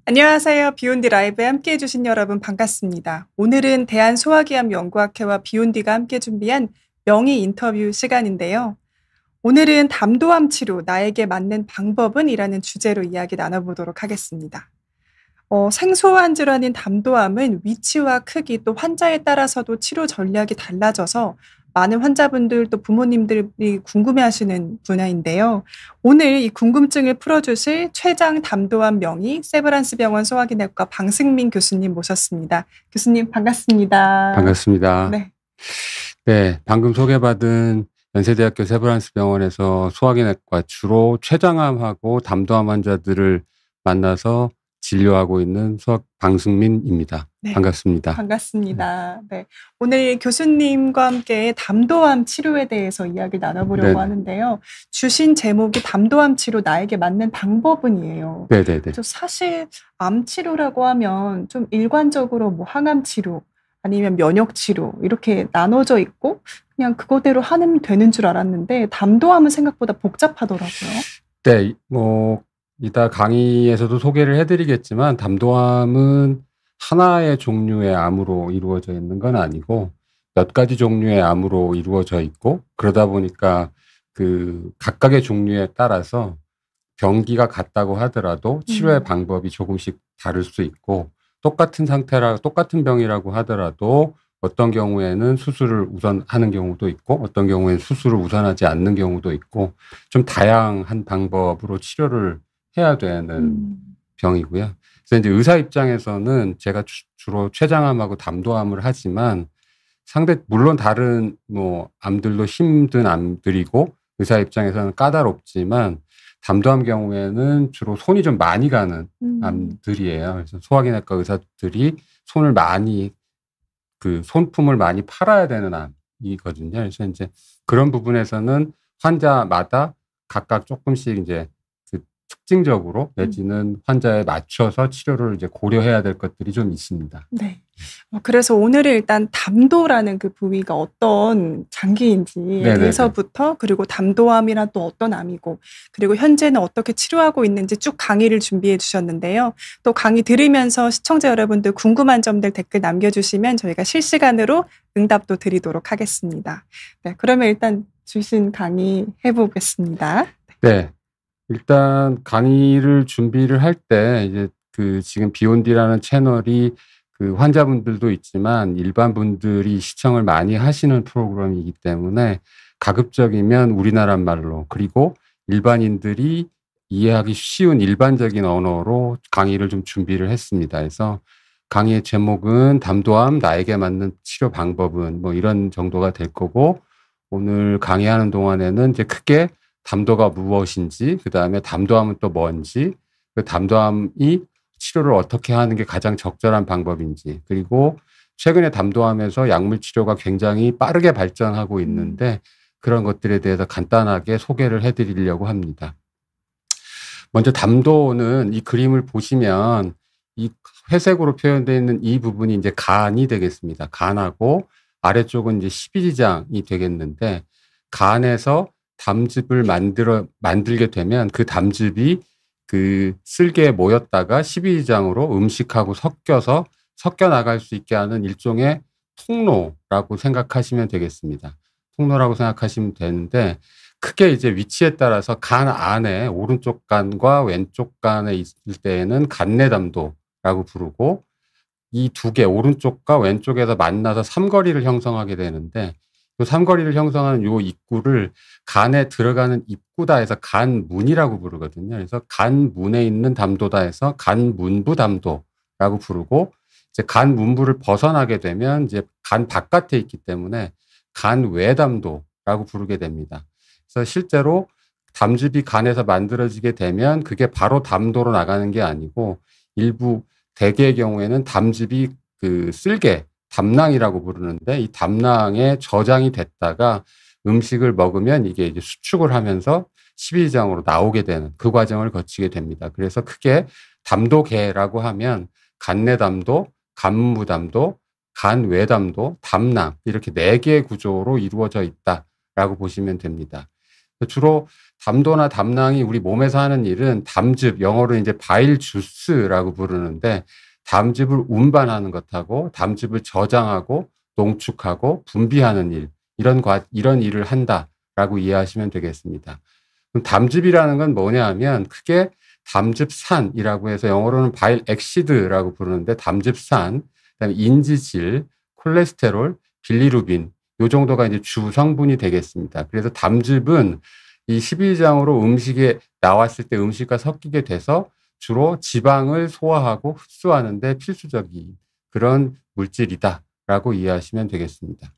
안녕하세요. 비욘디 라이브에 함께 해주신 여러분 반갑습니다. 오늘은 대한소화기암 연구학회와 비욘디가 함께 준비한 명의 인터뷰 시간인데요. 오늘은 담도암 치료, 나에게 맞는 방법은? 이라는 주제로 이야기 나눠보도록 하겠습니다. 생소한 질환인 담도암은 위치와 크기 또 환자에 따라서도 치료 전략이 달라져서 많은 환자분들 또 부모님들이 궁금해하시는 분야인데요. 오늘 이 궁금증을 풀어주실 최장 담도암 명의 세브란스 병원 소화기내과 방승민 교수님 모셨습니다. 교수님 반갑습니다. 반갑습니다. 네. 네, 방금 소개받은 연세대학교 세브란스 병원에서 소화기내과 주로 췌장암하고 담도암 환자들을 만나서 진료하고 있는 방승민입니다. 네. 반갑습니다. 반갑습니다. 네. 오늘 교수님과 함께 담도암 치료에 대해서 이야기 나눠보려고 네네. 하는데요. 주신 제목이 담도암 치료 나에게 맞는 방법은이에요. 네네네. 사실 암 치료라고 하면 좀 일관적으로 뭐 항암 치료 아니면 면역 치료 이렇게 나눠져 있고 그냥 그거대로 하면 되는 줄 알았는데 담도암은 생각보다 복잡하더라고요. 네, 이따 강의에서도 소개를 해드리겠지만 담도암은 하나의 종류의 암으로 이루어져 있는 건 아니고 몇 가지 종류의 암으로 이루어져 있고, 그러다 보니까 그 각각의 종류에 따라서 병기가 같다고 하더라도 치료의 방법이 조금씩 다를 수 있고, 똑같은 병이라고 하더라도 어떤 경우에는 수술을 우선하는 경우도 있고 어떤 경우에는 수술을 우선하지 않는 경우도 있고, 좀 다양한 방법으로 치료를 해야 되는 병이고요. 그래서 이제 의사 입장에서는 제가 주로 췌장암하고 담도암을 하지만 물론 다른 암들도 힘든 암들이고 의사 입장에서는 까다롭지만 담도암 경우에는 주로 손이 좀 많이 가는 암들이에요. 그래서 소화기내과 의사들이 손품을 많이 팔아야 되는 암이거든요. 그래서 이제 그런 부분에서는 환자마다 각각 조금씩 이제 특징적으로 내지는 환자에 맞춰서 치료를 이제 고려해야 될 것들이 좀 있습니다. 네. 그래서 오늘은 일단 담도라는 그 부위가 어떤 장기인지에 네네네. 대해서부터, 그리고 담도암이란 또 어떤 암이고, 그리고 현재는 어떻게 치료하고 있는지 쭉 강의를 준비해 주셨는데요. 또 강의 들으면서 시청자 여러분들 궁금한 점들 댓글 남겨주시면 저희가 실시간으로 응답도 드리도록 하겠습니다. 네, 그러면 일단 주신 강의 해보겠습니다. 네. 일단 강의를 준비를 할 때 이제 지금 비욘디라는 채널이 환자분들도 있지만 일반 분들이 시청을 많이 하시는 프로그램이기 때문에 가급적이면 우리나라 말로, 그리고 일반인들이 이해하기 쉬운 일반적인 언어로 강의를 좀 준비를 했습니다. 그래서 강의의 제목은 담도암 나에게 맞는 치료 방법은 이런 정도가 될 거고, 오늘 강의하는 동안에는 이제 크게 담도가 무엇인지, 그다음에 담도암은 또 뭔지, 그 담도암이 치료를 어떻게 하는 게 가장 적절한 방법인지, 그리고 최근에 담도암에서 약물 치료가 굉장히 빠르게 발전하고 있는데 그런 것들에 대해서 간단하게 소개를 해드리려고 합니다. 먼저 담도는 이 그림을 보시면 이 회색으로 표현되어 있는 이 부분이 이제 간이 되겠습니다. 간하고 아래쪽은 이제 십이지장이 되겠는데, 간에서 담즙을 만들게 되면 그 담즙이 쓸개에 모였다가 십이지장으로 음식하고 섞여 나갈 수 있게 하는 일종의 통로라고 생각하시면 되겠습니다. 통로라고 생각하시면 되는데, 크게 이제 위치에 따라서 간 안에 오른쪽 간과 왼쪽 간에 있을 때에는 간내담도라고 부르고, 이 두 개 오른쪽과 왼쪽에서 만나서 삼거리를 형성하게 되는데, 그 삼거리를 형성하는 요 입구를 간에 들어가는 입구다 해서 간문이라고 부르거든요. 그래서 간문에 있는 담도다 해서 간문부 담도라고 부르고, 이제 간문부를 벗어나게 되면 이제 간 바깥에 있기 때문에 간외담도라고 부르게 됩니다. 그래서 실제로 담즙이 간에서 만들어지게 되면 그게 바로 담도로 나가는 게 아니고, 일부 대개의 경우에는 담즙이 쓸개 담낭이라고 부르는데, 이 담낭에 저장이 됐다가 음식을 먹으면 이게 이제 수축을 하면서 십이지장으로 나오게 되는 그 과정을 거치게 됩니다. 그래서 크게 담도계라고 하면 간내담도, 간무담도, 간외담도, 담낭, 이렇게 4개의 구조로 이루어져 있다라고 보시면 됩니다. 주로 담도나 담낭이 우리 몸에서 하는 일은 담즙, 영어로 이제 바일 주스라고 부르는데 담즙을 운반하는 것하고 담즙을 저장하고 농축하고 분비하는 일, 이런 일을 한다라고 이해하시면 되겠습니다. 그럼 담즙이라는 건 뭐냐 하면 크게 담즙산이라고 해서 영어로는 바일 엑시드라고 부르는데 담즙산, 그다음에 인지질, 콜레스테롤, 빌리루빈 요 정도가 이제 주 성분이 되겠습니다. 그래서 담즙은 이 12지장으로 음식에 나왔을 때 음식과 섞이게 돼서 주로 지방을 소화하고 흡수하는 데 필수적인 그런 물질이다라고 이해하시면 되겠습니다.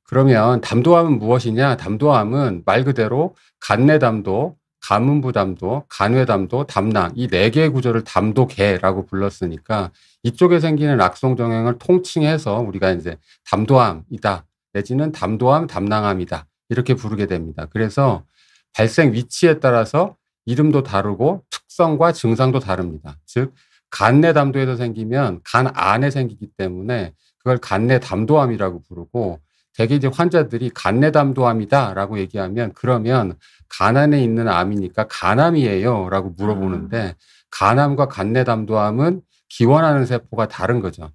그러면 담도암은 무엇이냐? 담도암은 말 그대로 간내담도, 가문부담도, 간회담도, 담낭 이 4개의 구조를 담도계라고 불렀으니까 이쪽에 생기는 악성정형을 통칭해서 우리가 이제 담도암이다 내지는 담도암, 담낭암이다 이렇게 부르게 됩니다. 그래서 발생 위치에 따라서 이름도 다르고 특성과 증상도 다릅니다. 즉 간내담도에서 생기면 간 안에 생기기 때문에 그걸 간내담도암이라고 부르고 대개 이제 환자들이 간내담도암이다라고 얘기하면 그러면 간 안에 있는 암이니까 간암이에요라고 물어보는데 간암과 간내담도암은 기원하는 세포가 다른 거죠.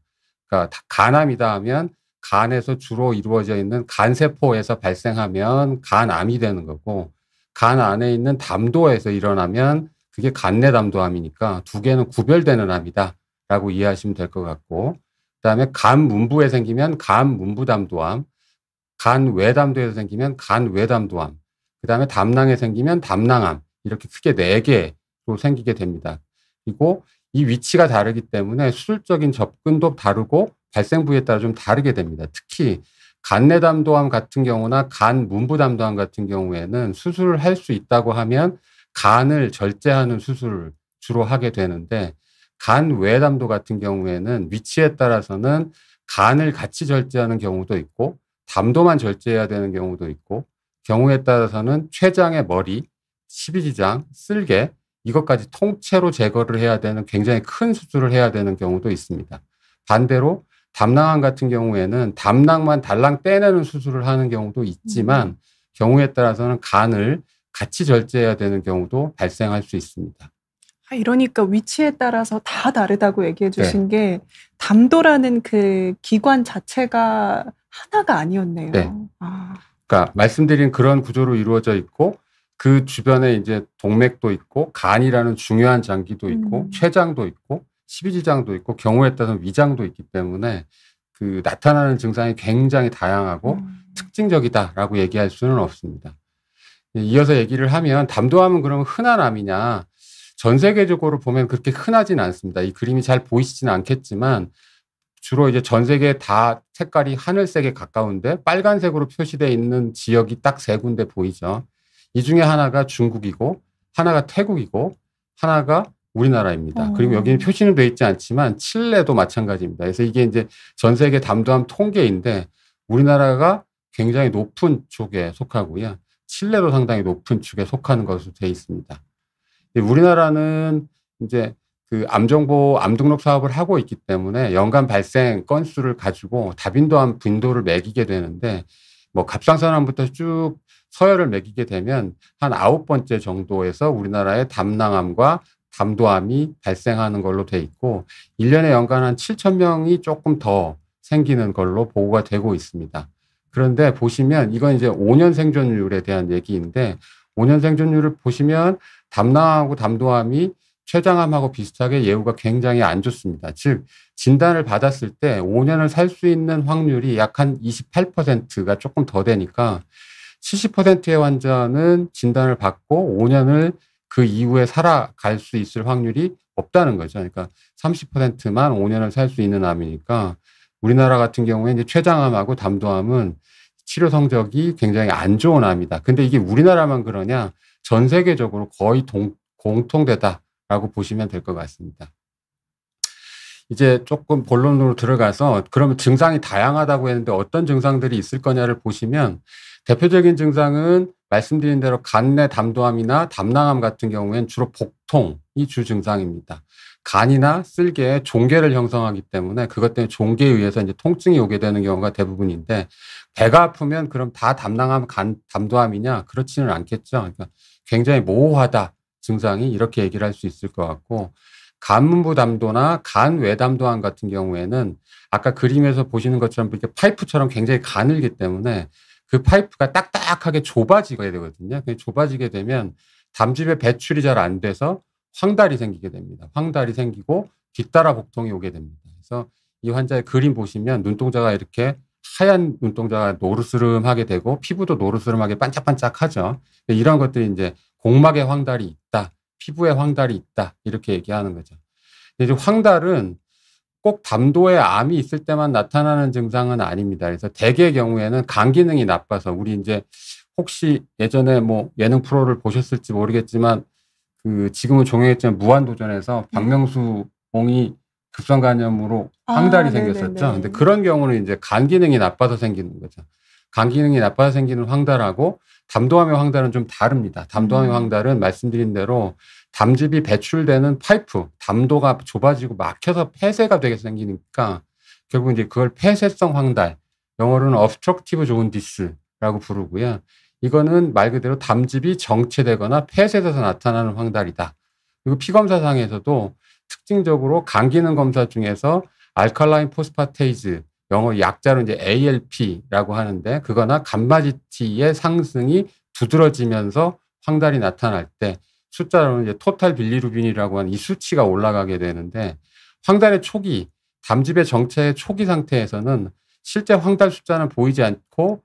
그러니까 간암이다 하면 간에서 주로 이루어져 있는 간세포에서 발생하면 간암이 되는 거고 간 안에 있는 담도에서 일어나면 그게 간내담도암이니까 두 개는 구별되는 암이다라고 이해하시면 될 것 같고 그다음에 간 문부에 생기면 간 문부담도암 간 외담도에서 생기면 간 외담도암, 그다음에 담낭에 생기면 담낭암 이렇게 크게 4개로 생기게 됩니다. 그리고 이 위치가 다르기 때문에 수술적인 접근도 다르고 발생 부위에 따라 좀 다르게 됩니다. 특히 간내담도암 같은 경우나 간 문부담도암 같은 경우에는 수술을 할 수 있다고 하면 간을 절제하는 수술을 주로 하게 되는데 간 외담도 같은 경우에는 위치에 따라서는 간을 같이 절제하는 경우도 있고 담도만 절제해야 되는 경우도 있고 경우에 따라서는 췌장의 머리, 12지장, 쓸개 이것까지 통째로 제거를 해야 되는 굉장히 큰 수술을 해야 되는 경우도 있습니다. 반대로 담낭암 같은 경우에는 담낭만 달랑 떼내는 수술을 하는 경우도 있지만 경우에 따라서는 간을 같이 절제해야 되는 경우도 발생할 수 있습니다. 이러니까 위치에 따라서 다 다르다고 얘기해 주신 게 담도라는 그 기관 자체가 하나가 아니었네요. 네. 그러니까 말씀드린 그런 구조로 이루어져 있고 그 주변에 이제 동맥도 있고 간이라는 중요한 장기도 있고 췌장도 있고 12지장도 있고 경우에 따라서 위장도 있기 때문에 그 나타나는 증상이 굉장히 다양하고 특징적이다라고 얘기할 수는 없습니다. 이어서 얘기를 하면 담도암은 그러면 흔한 암이냐? 전 세계적으로 보면 그렇게 흔하진 않습니다. 이 그림이 잘 보이시지는 않겠지만 주로 이제 전 세계 다 색깔이 하늘색에 가까운데 빨간색으로 표시되어 있는 지역이 딱 3군데 보이죠. 이 중에 하나가 중국이고 하나가 태국이고 하나가 우리나라입니다. 그리고 여기는 표시는 되어 있지 않지만 칠레도 마찬가지입니다. 그래서 이게 이제 전 세계 담도암 통계인데 우리나라가 굉장히 높은 쪽에 속하고요. 칠레도 상당히 높은 축에 속하는 것으로 되어 있습니다. 우리나라는 이제 그 암정보 암등록 사업을 하고 있기 때문에 연간 발생 건수를 가지고 다빈도암 빈도를 매기게 되는데 뭐 갑상선암부터 쭉 서열을 매기게 되면 한 9번째 정도에서 우리나라의 담낭암과 담도암이 발생하는 걸로 돼 있고 1년에 연간 한 7,000명이 조금 더 생기는 걸로 보고가 되고 있습니다. 그런데 보시면 이건 이제 5년 생존율에 대한 얘기인데 5년 생존율을 보시면 담낭암하고 담도암이 췌장암하고 비슷하게 예후가 굉장히 안 좋습니다. 즉 진단을 받았을 때 5년을 살 수 있는 확률이 약 한 28%가 조금 더 되니까 70%의 환자는 진단을 받고 5년을 그 이후에 살아갈 수 있을 확률이 없다는 거죠. 그러니까 30%만 5년을 살 수 있는 암이니까 우리나라 같은 경우에 이제 췌장암하고 담도암은 치료 성적이 굉장히 안 좋은 암이다. 근데 이게 우리나라만 그러냐? 전 세계적으로 거의 공통되다라고 보시면 될 것 같습니다. 이제 조금 본론으로 들어가서 그러면 증상이 다양하다고 했는데 어떤 증상들이 있을 거냐를 보시면 대표적인 증상은 말씀드린 대로 간내 담도암이나 담낭암 같은 경우에는 주로 복통이 주 증상입니다. 간이나 쓸개에 종괴를 형성하기 때문에 그것 때문에 종괴에 의해서 이제 통증이 오게 되는 경우가 대부분인데, 배가 아프면 그럼 다 담낭암, 담도암이냐? 그렇지는 않겠죠. 그러니까 굉장히 모호하다 증상이, 이렇게 얘기를 할 수 있을 것 같고, 간문부 담도나 간 외담도암 같은 경우에는 아까 그림에서 보시는 것처럼 이렇게 파이프처럼 굉장히 가늘기 때문에 그 파이프가 딱딱하게 좁아지게 되거든요. 좁아지게 되면 담즙의 배출이 잘 안 돼서 황달이 생기게 됩니다. 황달이 생기고 뒤따라 복통이 오게 됩니다. 그래서 이 환자의 그림 보시면 눈동자가 이렇게 하얀 눈동자가 노르스름하게 되고 피부도 노르스름하게 반짝반짝하죠. 이런 것들이 이제 공막에 황달이 있다, 피부에 황달이 있다, 이렇게 얘기하는 거죠. 이제 황달은 꼭 담도에 암이 있을 때만 나타나는 증상은 아닙니다. 그래서 대개의 경우에는 간 기능이 나빠서, 우리 이제 혹시 예전에 뭐 예능 프로를 보셨을지 모르겠지만 지금은 종영했지만 무한도전에서 박명수 공이 급성 간염으로 황달이 생겼었죠. 네네네. 근데 그런 경우는 이제 간 기능이 나빠서 생기는 거죠. 간 기능이 나빠서 생기는 황달하고 담도암의 황달은 좀 다릅니다. 담도암의 황달은 말씀드린 대로 담즙이 배출되는 파이프, 담도가 좁아지고 막혀서 폐쇄가 되게 생기니까 결국 이제 그걸 폐쇄성 황달, 영어로는 obstructive jaundice라고 부르고요. 이거는 말 그대로 담즙이 정체되거나 폐쇄돼서 나타나는 황달이다. 그리고 피검사상에서도 특징적으로 간 기능 검사 중에서 알칼라인 포스파테이즈, 영어 약자로 이제 ALP라고 하는데, 그거나 감마지티의 상승이 두드러지면서 황달이 나타날 때 숫자로는 이제 토탈 빌리루빈이라고 하는 이 수치가 올라가게 되는데, 황달의 초기, 담즙의 정체의 초기 상태에서는 실제 황달 숫자는 보이지 않고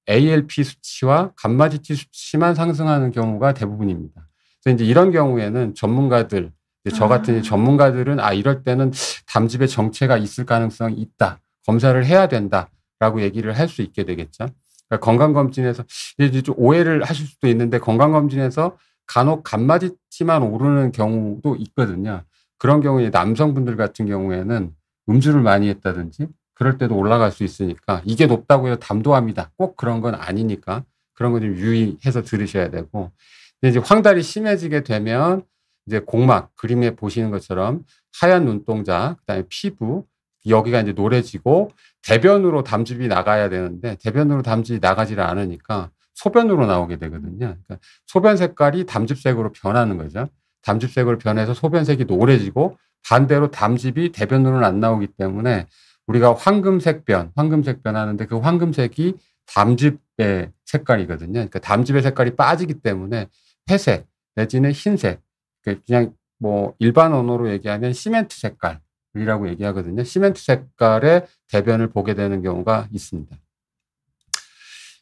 ALP 수치와 감마지티 수치만 상승하는 경우가 대부분입니다. 그래서 이제 이런 경우에는 전문가들, 저 같은 전문가들은 이럴 때는 담즙의 정체가 있을 가능성이 있다, 검사를 해야 된다라고 얘기를 할 수 있게 되겠죠. 그러니까 건강검진에서 이제 좀 오해를 하실 수도 있는데, 건강검진에서 간혹 감마지티만 오르는 경우도 있거든요. 그런 경우에 남성분들 같은 경우에는 음주를 많이 했다든지 그럴 때도 올라갈 수 있으니까, 이게 높다고 해서 담도암이다, 꼭 그런 건 아니니까 그런 거 좀 유의해서 들으셔야 되고, 근데 이제 황달이 심해지게 되면 이제 공막, 그림에 보시는 것처럼 하얀 눈동자, 그다음에 피부, 여기가 이제 노래지고 대변으로 담즙이 나가야 되는데 대변으로 담즙이 나가지를 않으니까 소변으로 나오게 되거든요. 그러니까 소변 색깔이 담즙색으로 변하는 거죠. 담즙색으로 변해서 소변색이 노래지고, 반대로 담즙이 대변으로는 안 나오기 때문에 우리가 황금색 변 하는데, 그 황금색이 담즙의 색깔이거든요. 그러니까 담즙의 색깔이 빠지기 때문에 회색 내지는 흰색, 그냥 뭐 일반 언어로 얘기하면 시멘트 색깔이라고 얘기하거든요. 시멘트 색깔의 대변을 보게 되는 경우가 있습니다.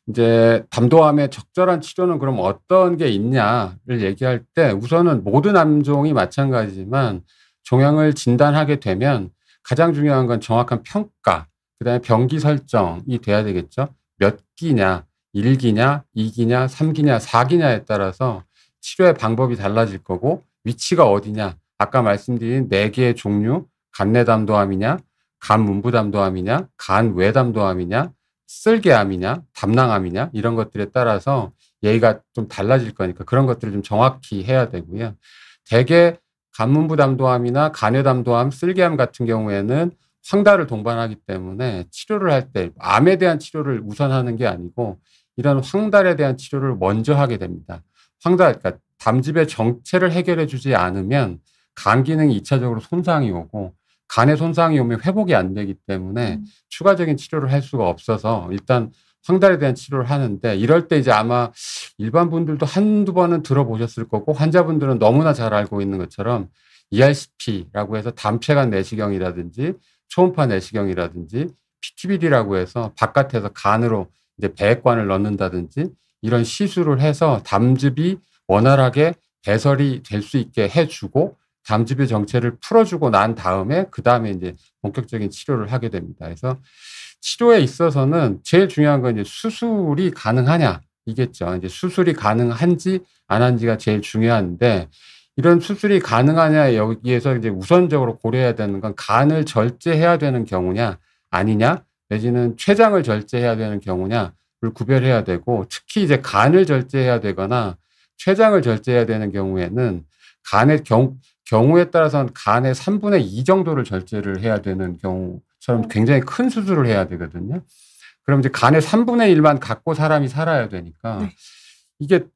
이제 담도암의 적절한 치료는 그럼 어떤 게 있냐를 얘기할 때, 우선은 모든 암종이 마찬가지지만 종양을 진단하게 되면 가장 중요한 건 정확한 평가, 그다음에 병기 설정이 돼야 되겠죠. 몇 기냐, 1기냐, 2기냐, 3기냐, 4기냐에 따라서 치료의 방법이 달라질 거고, 위치가 어디냐, 아까 말씀드린 4개의 종류, 간내담도암이냐, 간문부담도암이냐, 간외담도암이냐, 쓸개암이냐, 담낭암이냐, 이런 것들에 따라서 얘기가 좀 달라질 거니까 그런 것들을 좀 정확히 해야 되고요. 대개 간문부담도암이나 간외담도암, 쓸개암 같은 경우에는 황달을 동반하기 때문에 치료를 할 때 암에 대한 치료를 우선하는 게 아니고 이런 황달에 대한 치료를 먼저 하게 됩니다. 황달, 그러니까 담즙의 정체를 해결해 주지 않으면 간 기능이 2차적으로 손상이 오고, 간에 손상이 오면 회복이 안 되기 때문에 추가적인 치료를 할 수가 없어서 일단 황달에 대한 치료를 하는데, 이럴 때 이제 아마 일반 분들도 한두 번은 들어보셨을 거고, 환자분들은 너무나 잘 알고 있는 것처럼 ERCP라고 해서 담폐간 내시경이라든지 초음파 내시경이라든지 PTBD라고 해서 바깥에서 간으로 이제 배액관을 넣는다든지 이런 시술을 해서 담즙이 원활하게 배설이 될 수 있게 해주고, 담즙의 정체를 풀어주고 난 다음에 그 다음에 이제 본격적인 치료를 하게 됩니다. 그래서 치료에 있어서는 제일 중요한 건 이제 수술이 가능하냐 이겠죠. 이제 수술이 가능한지 안 한지가 제일 중요한데, 이런 수술이 가능하냐 여기에서 이제 우선적으로 고려해야 되는 건 간을 절제해야 되는 경우냐 아니냐, 내지는 췌장을 절제해야 되는 경우냐, 구별해야 되고 특히 이제 간을 절제해야 되거나 췌장을 절제해야 되는 경우에는 간의 경우에 따라서는 간의 3분의 2 정도를 절제를 해야 되는 경우처럼 굉장히 큰 수술을 해야 되거든요. 그럼 이제 간의 3분의 1만 갖고 사람이 살아야 되니까 네. 이게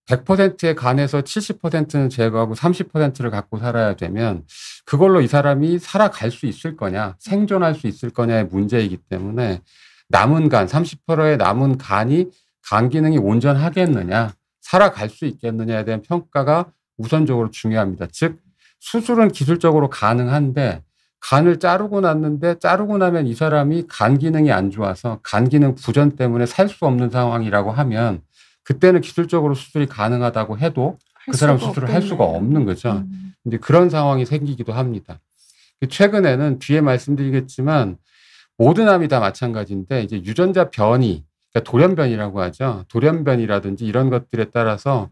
100%의 간에서 70%는 제거하고 30%를 갖고 살아야 되면 그걸로 이 사람이 살아갈 수 있을 거냐, 생존할 수 있을 거냐의 문제이기 때문에 남은 간, 30%의 남은 간이 간 기능이 온전하겠느냐, 살아갈 수 있겠느냐에 대한 평가가 우선적으로 중요합니다. 즉, 수술은 기술적으로 가능한데 간을 자르고 났는데 자르고 나면 이 사람이 간 기능이 안 좋아서 간 기능 부전 때문에 살 수 없는 상황이라고 하면 그때는 기술적으로 수술이 가능하다고 해도 그 사람 수술을 할 수가 없는 거죠. 이제 그런 상황이 생기기도 합니다. 최근에는 뒤에 말씀드리겠지만 모든 암이 다 마찬가지인데 이제 유전자 변이, 그러니까 돌연변이라고 하죠. 돌연변이라든지 이런 것들에 따라서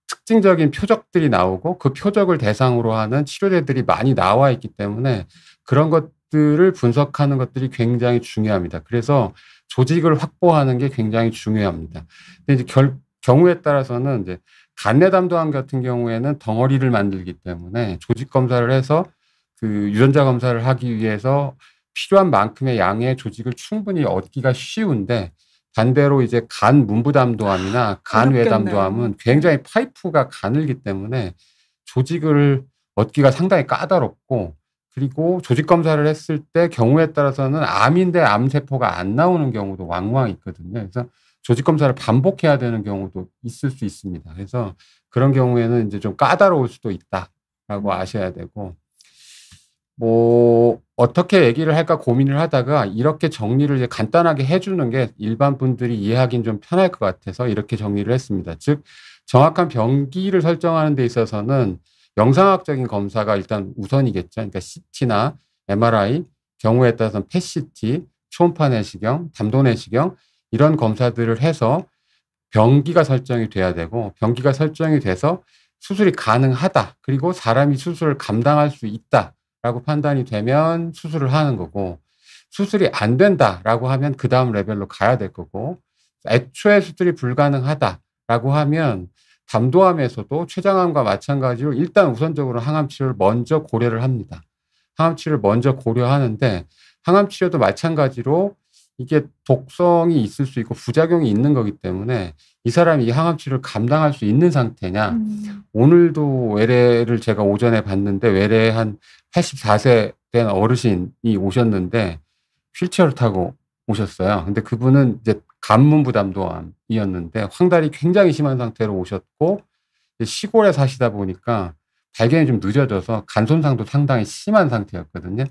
특징적인 표적들이 나오고 그 표적을 대상으로 하는 치료제들이 많이 나와 있기 때문에 그런 것들을 분석하는 것들이 굉장히 중요합니다. 그래서 조직을 확보하는 게 굉장히 중요합니다. 근데 이제 경우에 따라서는 이제 간내담도암 같은 경우에는 덩어리를 만들기 때문에 조직 검사를 해서 그 유전자 검사를 하기 위해서 필요한 만큼의 양의 조직을 충분히 얻기가 쉬운데 반대로 이제 간 문부담도암이나 간 외담도암은 굉장히 파이프가 가늘기 때문에 조직을 얻기가 상당히 까다롭고 그리고 조직 검사를 했을 때 경우에 따라서는 암인데 암세포가 안 나오는 경우도 왕왕 있거든요. 그래서 조직 검사를 반복해야 되는 경우도 있을 수 있습니다. 그래서 그런 경우에는 이제 좀 까다로울 수도 있다라고 아셔야 되고 뭐 어떻게 얘기를 할까 고민을 하다가 이렇게 정리를 이제 간단하게 해주는 게 일반 분들이 이해하기는 좀 편할 것 같아서 이렇게 정리를 했습니다. 즉 정확한 병기를 설정하는 데 있어서는 영상학적인 검사가 일단 우선이겠죠. 그러니까 CT나 MRI, 경우에 따라서는 PET-CT, 초음파 내시경, 담도 내시경 이런 검사들을 해서 병기가 설정이 돼야 되고 병기가 설정이 돼서 수술이 가능하다. 그리고 사람이 수술을 감당할 수 있다라고 판단이 되면 수술을 하는 거고 수술이 안 된다라고 하면 그 다음 레벨로 가야 될 거고 애초에 수술이 불가능하다라고 하면 담도암에서도 췌장암과 마찬가지로 일단 우선적으로 항암 치료를 먼저 고려를 합니다. 항암 치료를 먼저 고려하는데 항암 치료도 마찬가지로 이게 독성이 있을 수 있고 부작용이 있는 거기 때문에 이 사람이 이 항암 치료를 감당할 수 있는 상태냐. 오늘도 외래를 제가 오전에 봤는데 외래에 한 84세 된 어르신이 오셨는데 휠체어를 타고 오셨어요. 근데 그분은 이제 간문부담도암이었는데 황달이 굉장히 심한 상태로 오셨고 시골에 사시다 보니까 발견이 좀 늦어져서 간 손상도 상당히 심한 상태였거든요.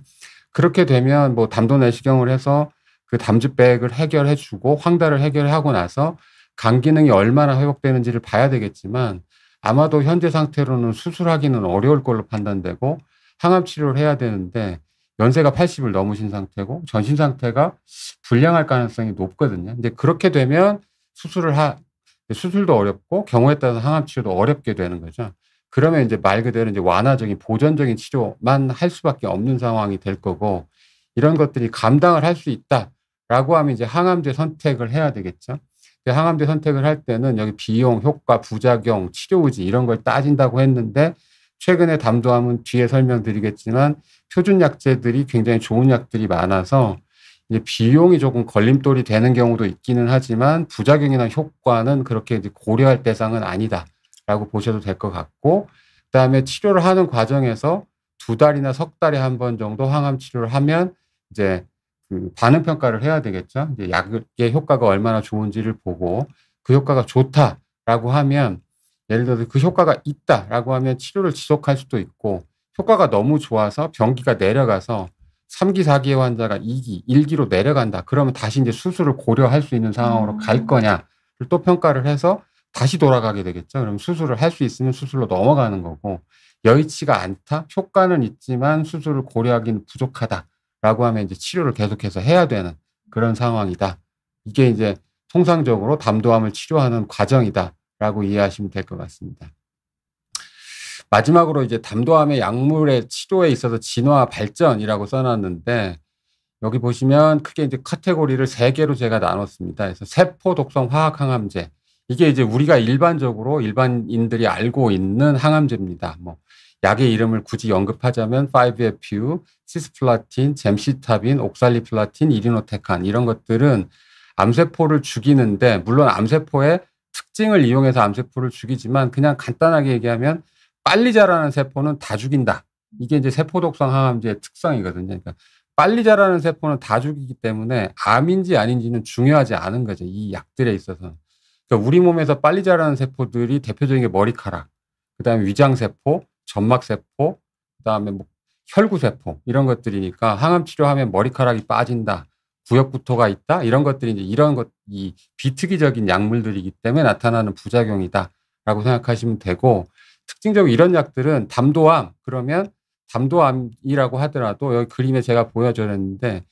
그렇게 되면 뭐 담도 내시경을 해서 그 담즙백을 해결해주고 황달을 해결하고 나서 간 기능이 얼마나 회복되는지를 봐야 되겠지만 아마도 현재 상태로는 수술하기는 어려울 걸로 판단되고 항암 치료를 해야 되는데 연세가 80을 넘으신 상태고 전신 상태가 불량할 가능성이 높거든요. 이제 그렇게 되면 수술도 어렵고 경우에 따라서 항암 치료도 어렵게 되는 거죠. 그러면 이제 말 그대로 이제 완화적인 보존적인 치료만 할 수밖에 없는 상황이 될 거고 이런 것들이 감당을 할 수 있다라고 하면 이제 항암제 선택을 해야 되겠죠. 항암제 선택을 할 때는 여기 비용, 효과, 부작용, 치료 의지 이런 걸 따진다고 했는데 최근에 담도암은 뒤에 설명드리겠지만 표준 약제들이 굉장히 좋은 약들이 많아서 이제 비용이 조금 걸림돌이 되는 경우도 있기는 하지만 부작용이나 효과는 그렇게 이제 고려할 대상은 아니다라고 보셔도 될 것 같고 그다음에 치료를 하는 과정에서 2달이나 석 달에 한 번 정도 항암 치료를 하면 이제 그 반응 평가를 해야 되겠죠. 이제 약의 효과가 얼마나 좋은지를 보고 그 효과가 좋다라고 하면 예를 들어서 그 효과가 있다라고 하면 치료를 지속할 수도 있고 효과가 너무 좋아서 병기가 내려가서 3기, 4기의 환자가 2기, 1기로 내려간다. 그러면 다시 이제 수술을 고려할 수 있는 상황으로 갈 거냐를 또 평가를 해서 다시 돌아가게 되겠죠. 그럼 수술을 할 수 있으면 수술로 넘어가는 거고 여의치가 않다. 효과는 있지만 수술을 고려하기는 부족하다라고 하면 이제 치료를 계속해서 해야 되는 그런 상황이다. 이게 이제 통상적으로 담도암을 치료하는 과정이다라고 이해하시면 될 것 같습니다. 마지막으로 이제 담도암의 약물의 치료에 있어서 진화 발전이라고 써놨는데 여기 보시면 크게 이제 카테고리를 3개로 제가 나눴습니다. 그래서 세포 독성 화학 항암제. 이게 이제 우리가 일반적으로 일반인들이 알고 있는 항암제입니다. 뭐 약의 이름을 굳이 언급하자면 5FU, 시스플라틴, 젬시타빈, 옥살리플라틴, 이리노테칸 이런 것들은 암세포를 죽이는데 물론 암세포의 특징을 이용해서 암세포를 죽이지만 그냥 간단하게 얘기하면 빨리 자라는 세포는 다 죽인다. 이게 이제 세포 독성 항암제의 특성이거든요. 그러니까 빨리 자라는 세포는 다 죽이기 때문에 암인지 아닌지는 중요하지 않은 거죠. 이 약들에 있어서. 그러니까 우리 몸에서 빨리 자라는 세포들이 대표적인 게 머리카락, 그다음에 위장세포, 점막세포, 그다음에 뭐 혈구세포 이런 것들이니까 항암 치료하면 머리카락이 빠진다, 구역구토가 있다 이런 것들이 이제 이런 것 이 비특이적인 약물들이기 때문에 나타나는 부작용이다라고 생각하시면 되고 특징적으로 이런 약들은 담도암 그러면 담도암이라고 하더라도 여기 그림에 제가 보여드렸는데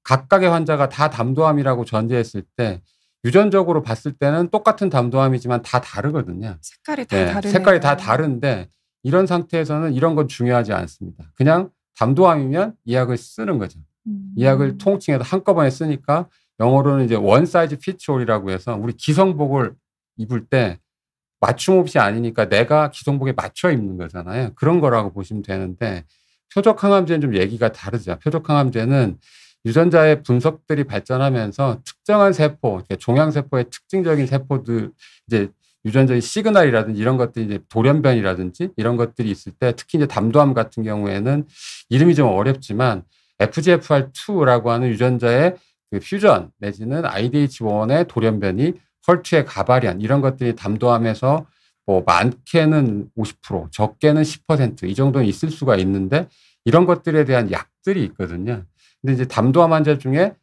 각각의 환자가 다 담도암이라고 전제했을 때 유전적으로 봤을 때는 똑같은 담도암이지만 다 다르거든요. 색깔이 다 다르네요. 색깔이 다 다른데 이런 상태에서는 이런 건 중요하지 않습니다. 그냥 담도암이면 이 약을 쓰는 거죠. 이 약을 통칭해서 한꺼번에 쓰니까 영어로는 이제 원 사이즈 피츠 올이라고 해서 우리 기성복을 입을 때 맞춤 옷이 아니니까 내가 기성복에 맞춰 입는 거잖아요. 그런 거라고 보시면 되는데 표적 항암제는 좀 얘기가 다르죠. 표적 항암제는 유전자의 분석들이 발전하면서 특정한 세포, 그러니까 종양세포의 특징적인 세포들, 이제 유전자의 시그널이라든지 이런 것들이 이제 돌연변이라든지 이런 것들이 있을 때 특히 이제 담도암 같은 경우에는 이름이 좀 어렵지만 FGFR2라고 하는 유전자의 그 퓨전 내지는 IDH1의 돌연변이 헐트의 가바리안 이런 것들이 담도암에서 뭐 많게는 50%, 적게는 10%이 정도는 있을 수가 있는데 이런 것들에 대한 약들이 있거든요. 근데 이제 담도암 환자 중에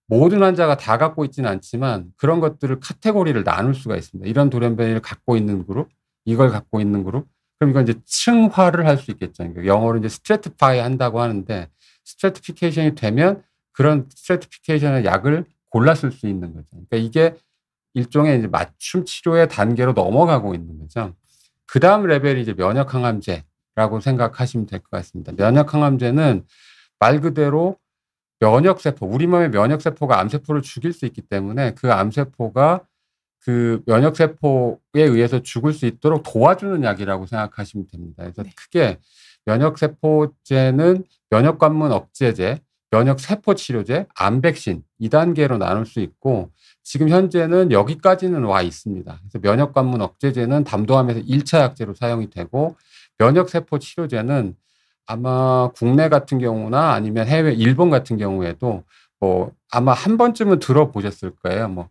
모든 환자가 다 갖고 있지는 않지만 그런 것들을 카테고리를 나눌 수가 있습니다. 이런 돌연변이를 갖고 있는 그룹, 이걸 갖고 있는 그룹. 그럼 이건 이제 층화를 할 수 있겠죠. 그러니까 영어로 이제 스트래티파이 한다고 하는데 스트래티피케이션이 되면 그런 스트래티피케이션의 약을 골라 쓸 수 있는 거죠. 그러니까 이게 일종의 이제 맞춤 치료의 단계로 넘어가고 있는 거죠. 그 다음 레벨이 이제 면역 항암제라고 생각하시면 될 것 같습니다. 면역 항암제는 말 그대로 면역세포, 우리 몸의 면역세포가 암세포를 죽일 수 있기 때문에 그 암세포가 그 면역세포에 의해서 죽을 수 있도록 도와주는 약이라고 생각하시면 됩니다. 그래서 크게 면역세포제는 면역관문 억제제, 면역세포 치료제, 암백신 2단계로 나눌 수 있고 지금 현재는 여기까지는 와 있습니다. 그래서 면역관문 억제제는 담도암에서 1차 약제로 사용이 되고 면역세포 치료제는 아마 국내 같은 경우나 아니면 해외 일본 같은 경우에도 뭐 아마 한 번쯤은 들어보셨을 거예요. 뭐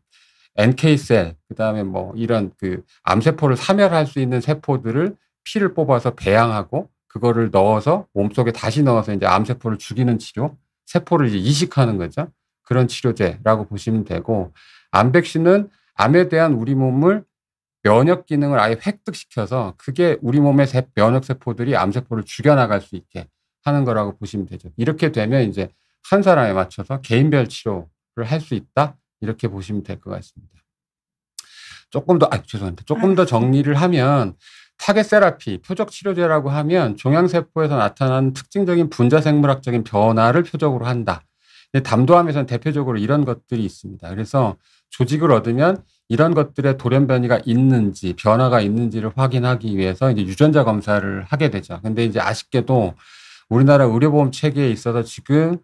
NK셀 그다음에 뭐 이런 그 암세포를 사멸할 수 있는 세포들을 피를 뽑아서 배양하고 그거를 넣어서 몸속에 다시 넣어서 이제 암세포를 죽이는 치료, 세포를 이제 이식하는 거죠. 그런 치료제라고 보시면 되고 암백신은 암에 대한 우리 몸을 면역 기능을 아예 획득시켜서 그게 우리 몸의 면역 세포들이 암세포를 죽여나갈 수 있게 하는 거라고 보시면 되죠. 이렇게 되면 이제 한 사람에 맞춰서 개인별 치료를 할 수 있다. 이렇게 보시면 될 것 같습니다. 죄송합니다. 조금 더 정리를 하면 타겟 세라피, 표적 치료제라고 하면 종양세포에서 나타나는 특징적인 분자생물학적인 변화를 표적으로 한다. 담도암에서는 대표적으로 이런 것들이 있습니다. 그래서 조직을 얻으면 이런 것들의 돌연변이가 있는지 변화가 있는지를 확인하기 위해서 이제 유전자 검사를 하게 되죠. 근데 이제 아쉽게도 우리나라 의료보험 체계에 있어서 지금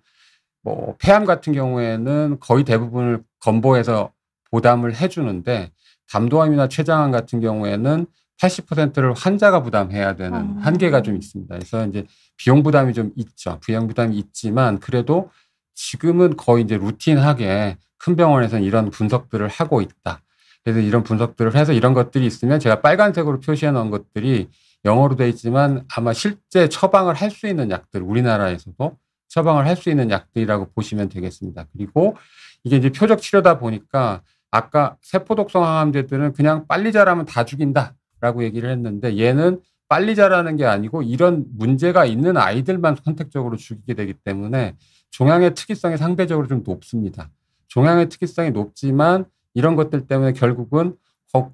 뭐 폐암 같은 경우에는 거의 대부분을 건보해서 보담을 해주는데 담도암이나 췌장암 같은 경우에는 80%를 환자가 부담해야 되는 한계가 좀 있습니다. 그래서 이제 비용 부담이 좀 있죠. 비용 부담이 있지만 그래도 지금은 거의 이제 루틴하게 큰 병원에서는 이런 분석들을 하고 있다. 그래서 이런 분석들을 해서 이런 것들이 있으면 제가 빨간색으로 표시해 놓은 것들이 영어로 되어 있지만 아마 실제 처방을 할 수 있는 약들, 우리나라에서도 처방을 할 수 있는 약들이라고 보시면 되겠습니다. 그리고 이게 이제 표적 치료다 보니까 아까 세포독성 항암제들은 그냥 빨리 자라면 다 죽인다라고 얘기를 했는데 얘는 빨리 자라는 게 아니고 이런 문제가 있는 아이들만 선택적으로 죽이게 되기 때문에 종양의 특이성이 상대적으로 좀 높습니다. 종양의 특이성이 높지만 이런 것들 때문에 결국은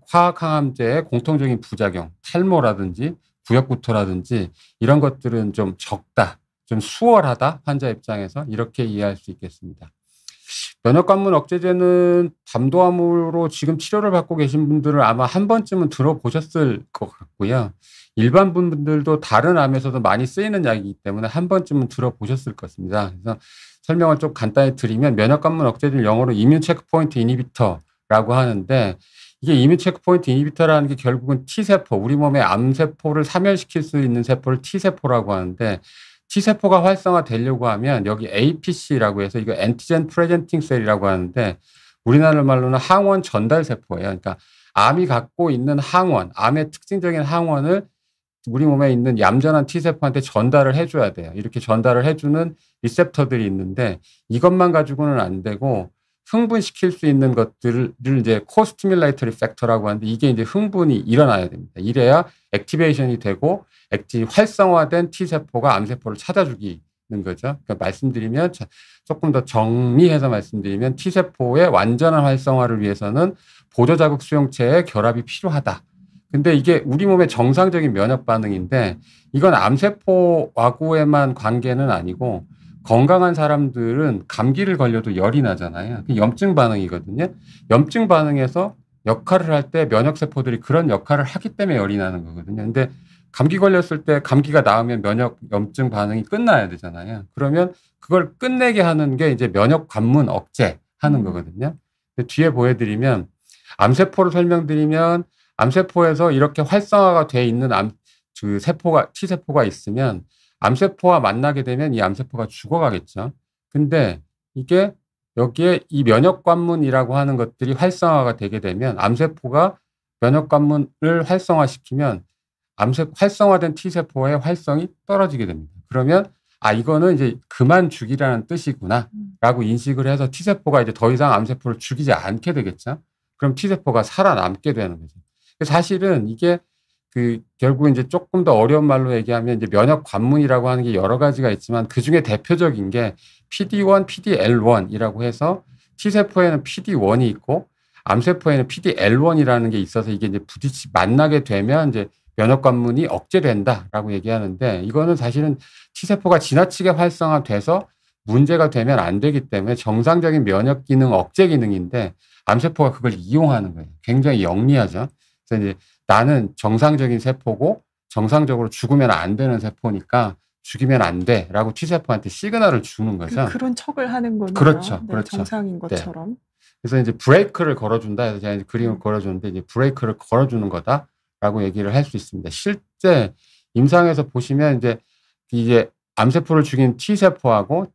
화학항암제의 공통적인 부작용, 탈모라든지 구역구토라든지 이런 것들은 좀 적다. 좀 수월하다, 환자 입장에서 이렇게 이해할 수 있겠습니다. 면역관문 억제제는 담도암으로 지금 치료를 받고 계신 분들은 아마 한 번쯤은 들어보셨을 것 같고요. 일반 분들도 다른 암에서도 많이 쓰이는 약이기 때문에 한 번쯤은 들어보셨을 것입니다. 그래서 설명을 좀 간단히 드리면 면역관문 억제제를 영어로 이뮨 체크포인트 이니비터라고 하는데 이게 이뮨 체크포인트 이니비터라는 게 결국은 T세포, 우리 몸의 암세포를 사멸시킬 수 있는 세포를 T세포라고 하는데 T세포가 활성화되려고 하면 여기 APC라고 해서 이거 엔티젠 프레젠팅 셀이라고 하는데 우리나라 말로는 항원 전달 세포예요. 그러니까 암이 갖고 있는 항원, 암의 특징적인 항원을 우리 몸에 있는 얌전한 T세포한테 전달을 해줘야 돼요. 이렇게 전달을 해주는 리셉터들이 있는데 이것만 가지고는 안 되고 흥분시킬 수 있는 것들을 이제 코스티뮬레이터리 팩터라고 하는데 이게 이제 흥분이 일어나야 됩니다. 이래야 액티베이션이 되고 활성화된 T세포가 암세포를 찾아 죽이는 거죠. 그러니까 말씀드리면 조금 더 정리해서 말씀드리면 T세포의 완전한 활성화를 위해서는 보조자극 수용체의 결합이 필요하다. 근데 이게 우리 몸의 정상적인 면역 반응인데 이건 암세포하고에만 관계는 아니고 건강한 사람들은 감기를 걸려도 열이 나잖아요. 염증 반응이거든요. 염증 반응에서 역할을 할 때 면역세포들이 그런 역할을 하기 때문에 열이 나는 거거든요. 근데 감기 걸렸을 때 감기가 나으면 염증 반응이 끝나야 되잖아요. 그러면 그걸 끝내게 하는 게 이제 면역 관문 억제 하는 거거든요. 뒤에 보여드리면 암세포를 설명드리면 암세포에서 이렇게 활성화가 돼 있는 T세포가 있으면 암세포와 만나게 되면 이 암세포가 죽어가겠죠. 근데 이게 여기에 이 면역관문이라고 하는 것들이 활성화가 되게 되면 암세포가 면역관문을 활성화시키면 활성화된 T세포의 활성이 떨어지게 됩니다. 그러면 이거는 이제 그만 죽이라는 뜻이구나 라고 인식을 해서 T세포가 이제 더 이상 암세포를 죽이지 않게 되겠죠. 그럼 T세포가 살아남게 되는 거죠. 사실은 이게 결국 이제 조금 더 어려운 말로 얘기하면 이제 면역 관문이라고 하는 게 여러 가지가 있지만 그 중에 대표적인 게 PD1, PDL1이라고 해서 T세포에는 PD1이 있고 암세포에는 PDL1이라는 게 있어서 이게 이제 만나게 되면 이제 면역 관문이 억제된다라고 얘기하는데 이거는 사실은 T세포가 지나치게 활성화돼서 문제가 되면 안 되기 때문에 정상적인 면역 기능 억제 기능인데 암세포가 그걸 이용하는 거예요. 굉장히 영리하죠. 그래서 이제 나는 정상적인 세포고 정상적으로 죽으면 안 되는 세포니까 죽이면 안 돼라고 T세포한테 시그널을 주는 거죠. 그런 척을 하는 거네요. 그렇죠. 네, 그렇죠. 정상인 것처럼. 네. 그래서 이제 브레이크를 걸어준다 해서 제가 이제 그림을 걸어주는데 이제 브레이크를 걸어주는 거다라고 얘기를 할 수 있습니다. 실제 임상에서 보시면 이제 암세포를 죽인 T세포하고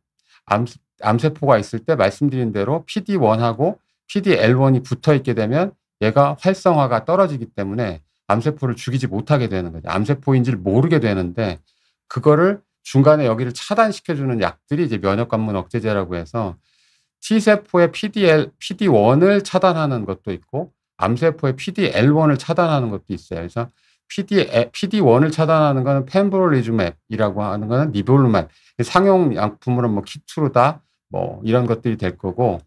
암세포가 있을 때 말씀드린 대로 PD1하고 PDL1이 붙어 있게 되면 얘가 활성화가 떨어지기 때문에 암세포를 죽이지 못하게 되는 거죠. 암세포인지를 모르게 되는데 그거를 중간에 여기를 차단시켜주는 약들이 이제 면역관문 억제제라고 해서 T세포의 PD1을 차단하는 것도 있고 암세포의 PDL1을 차단하는 것도 있어요. 그래서 PD1을 차단하는 거는 펜브롤리주맵이라고 하는 거는 니볼루맵, 상용 약품으로는 뭐 키투르다 뭐 이런 것들이 될 거고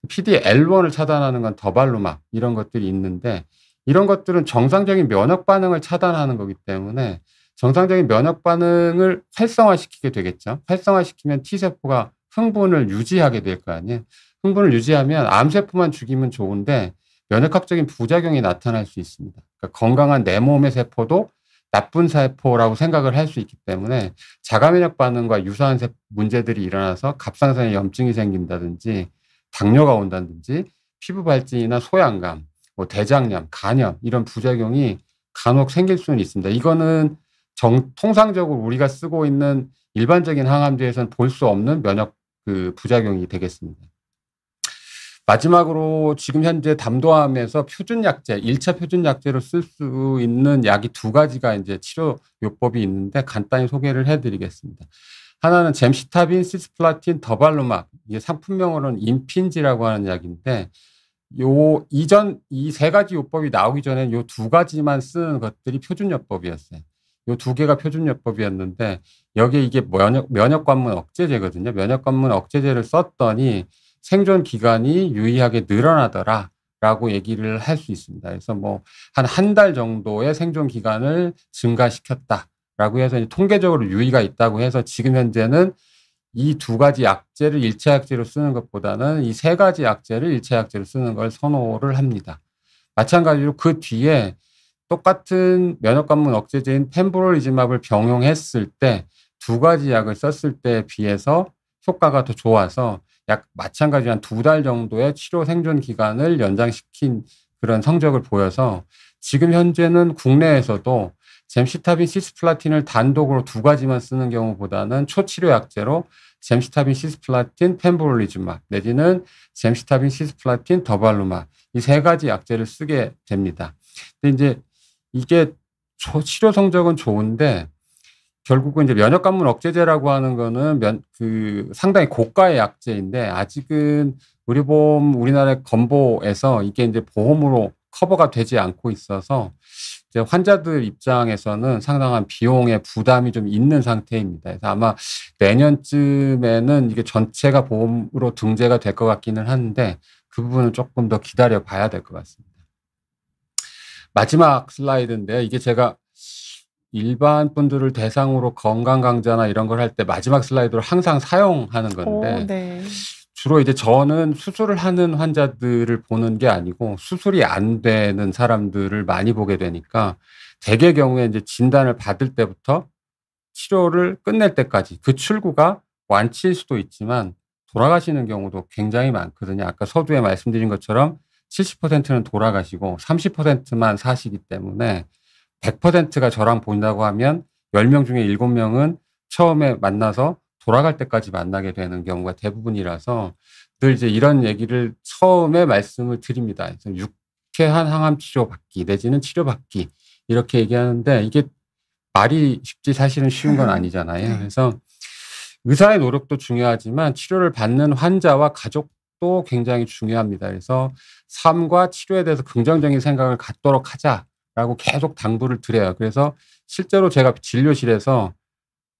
PDL1을 차단하는 건 더발루막 이런 것들이 있는데 이런 것들은 정상적인 면역 반응을 차단하는 거기 때문에 정상적인 면역 반응을 활성화시키게 되겠죠. 활성화시키면 T세포가 흥분을 유지하게 될 거 아니에요. 흥분을 유지하면 암세포만 죽이면 좋은데 면역학적인 부작용이 나타날 수 있습니다. 그러니까 건강한 내 몸의 세포도 나쁜 세포라고 생각을 할 수 있기 때문에 자가면역 반응과 유사한 문제들이 일어나서 갑상선에 염증이 생긴다든지 당뇨가 온다든지 피부 발진이나 소양감, 뭐 대장염, 간염 이런 부작용이 간혹 생길 수는 있습니다. 이거는 통상적으로 우리가 쓰고 있는 일반적인 항암제에서는 볼 수 없는 면역 부작용이 되겠습니다. 마지막으로 지금 현재 담도암에서 표준약제, 1차 표준약제로 쓸 수 있는 약이 두 가지가 이제 치료 요법이 있는데 간단히 소개를 해드리겠습니다. 하나는 젬시타빈, 시스플라틴, 더발루막, 이게 상품명으로는 임핀지라고 하는 약인데 이 세 가지 요법이 나오기 전에 요 두 가지만 쓰는 것들이 표준요법이었어요. 요 두 개가 표준요법이었는데 여기에 이게 면역관문 억제제거든요. 면역관문 억제제를 썼더니 생존 기간이 유의하게 늘어나더라라고 얘기를 할 수 있습니다. 그래서 뭐 한 달 정도의 생존 기간을 증가시켰다라고 약제라고 해서 통계적으로 유의가 있다고 해서 지금 현재는 이 두 가지 약제를 일체 약제로 쓰는 것보다는 이 세 가지 약제를 일체 약제로 쓰는 걸 선호를 합니다. 마찬가지로 그 뒤에 똑같은 면역관문 억제제인 펜브롤리즈맙을 병용했을 때 두 가지 약을 썼을 때에 비해서 효과가 더 좋아서 약 마찬가지 한 2달 정도의 치료 생존 기간을 연장시킨 그런 성적을 보여서 지금 현재는 국내에서도 젬시타빈 시스플라틴을 단독으로 두 가지만 쓰는 경우보다는 초치료 약제로 젬시타빈 시스플라틴 펜브롤리즈맙 내지는 젬시타빈 시스플라틴 더발루맙 이 세 가지 약제를 쓰게 됩니다. 근데 이제 이게 치료 성적은 좋은데 결국은 이제 면역관문 억제제라고 하는 거는 상당히 고가의 약제인데 아직은 의료보험 우리나라의 건보에서 이게 이제 보험으로 커버가 되지 않고 있어서 이제 환자들 입장에서는 상당한 비용의 부담이 좀 있는 상태입니다. 그래서 아마 내년쯤에는 이게 전체가 보험으로 등재가 될 것 같기는 한데 그 부분은 조금 더 기다려 봐야 될 것 같습니다. 마지막 슬라이드인데요. 이게 제가 일반 분들을 대상으로 건강 강좌나 이런 걸 할 때 마지막 슬라이드로 항상 사용하는 건데 네. 주로 이제 저는 수술을 하는 환자들을 보는 게 아니고 수술이 안 되는 사람들을 많이 보게 되니까 대개 경우에 이제 진단을 받을 때부터 치료를 끝낼 때까지 그 출구가 완치일 수도 있지만 돌아가시는 경우도 굉장히 많거든요. 아까 서두에 말씀드린 것처럼 70%는 돌아가시고 30%만 사시기 때문에 100%가 저랑 본다고 하면 10명 중에 7명은 처음에 만나서 돌아갈 때까지 만나게 되는 경우가 대부분이라서 늘 이제 이런 얘기를 처음에 말씀을 드립니다. 그래서 유쾌한 항암 치료 받기 내지는 치료 받기 이렇게 얘기하는데 이게 말이 쉽지 사실은 쉬운 건 아니잖아요. 그래서 의사의 노력도 중요하지만 치료를 받는 환자와 가족도 굉장히 중요합니다. 그래서 삶과 치료에 대해서 긍정적인 생각을 갖도록 하자라고 계속 당부를 드려요. 그래서 실제로 제가 진료실에서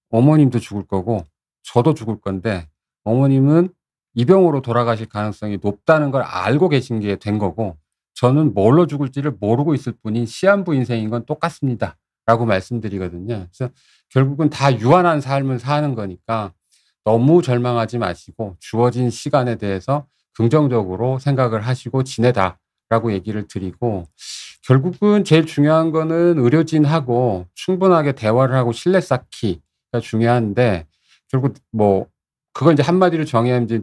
어머님도 죽을 거고 저도 죽을 건데 어머님은 이 병으로 돌아가실 가능성이 높다는 걸 알고 계신 게 된 거고 저는 뭘로 죽을지를 모르고 있을 뿐인 시한부 인생인 건 똑같습니다. 라고 말씀드리거든요. 그래서 결국은 다 유한한 삶을 사는 거니까 너무 절망하지 마시고 주어진 시간에 대해서 긍정적으로 생각을 하시고 지내다라고 얘기를 드리고 결국은 제일 중요한 거는 의료진하고 충분하게 대화를 하고 신뢰 쌓기가 중요한데 결국 뭐 그걸 이제 한마디로 정의하면 이제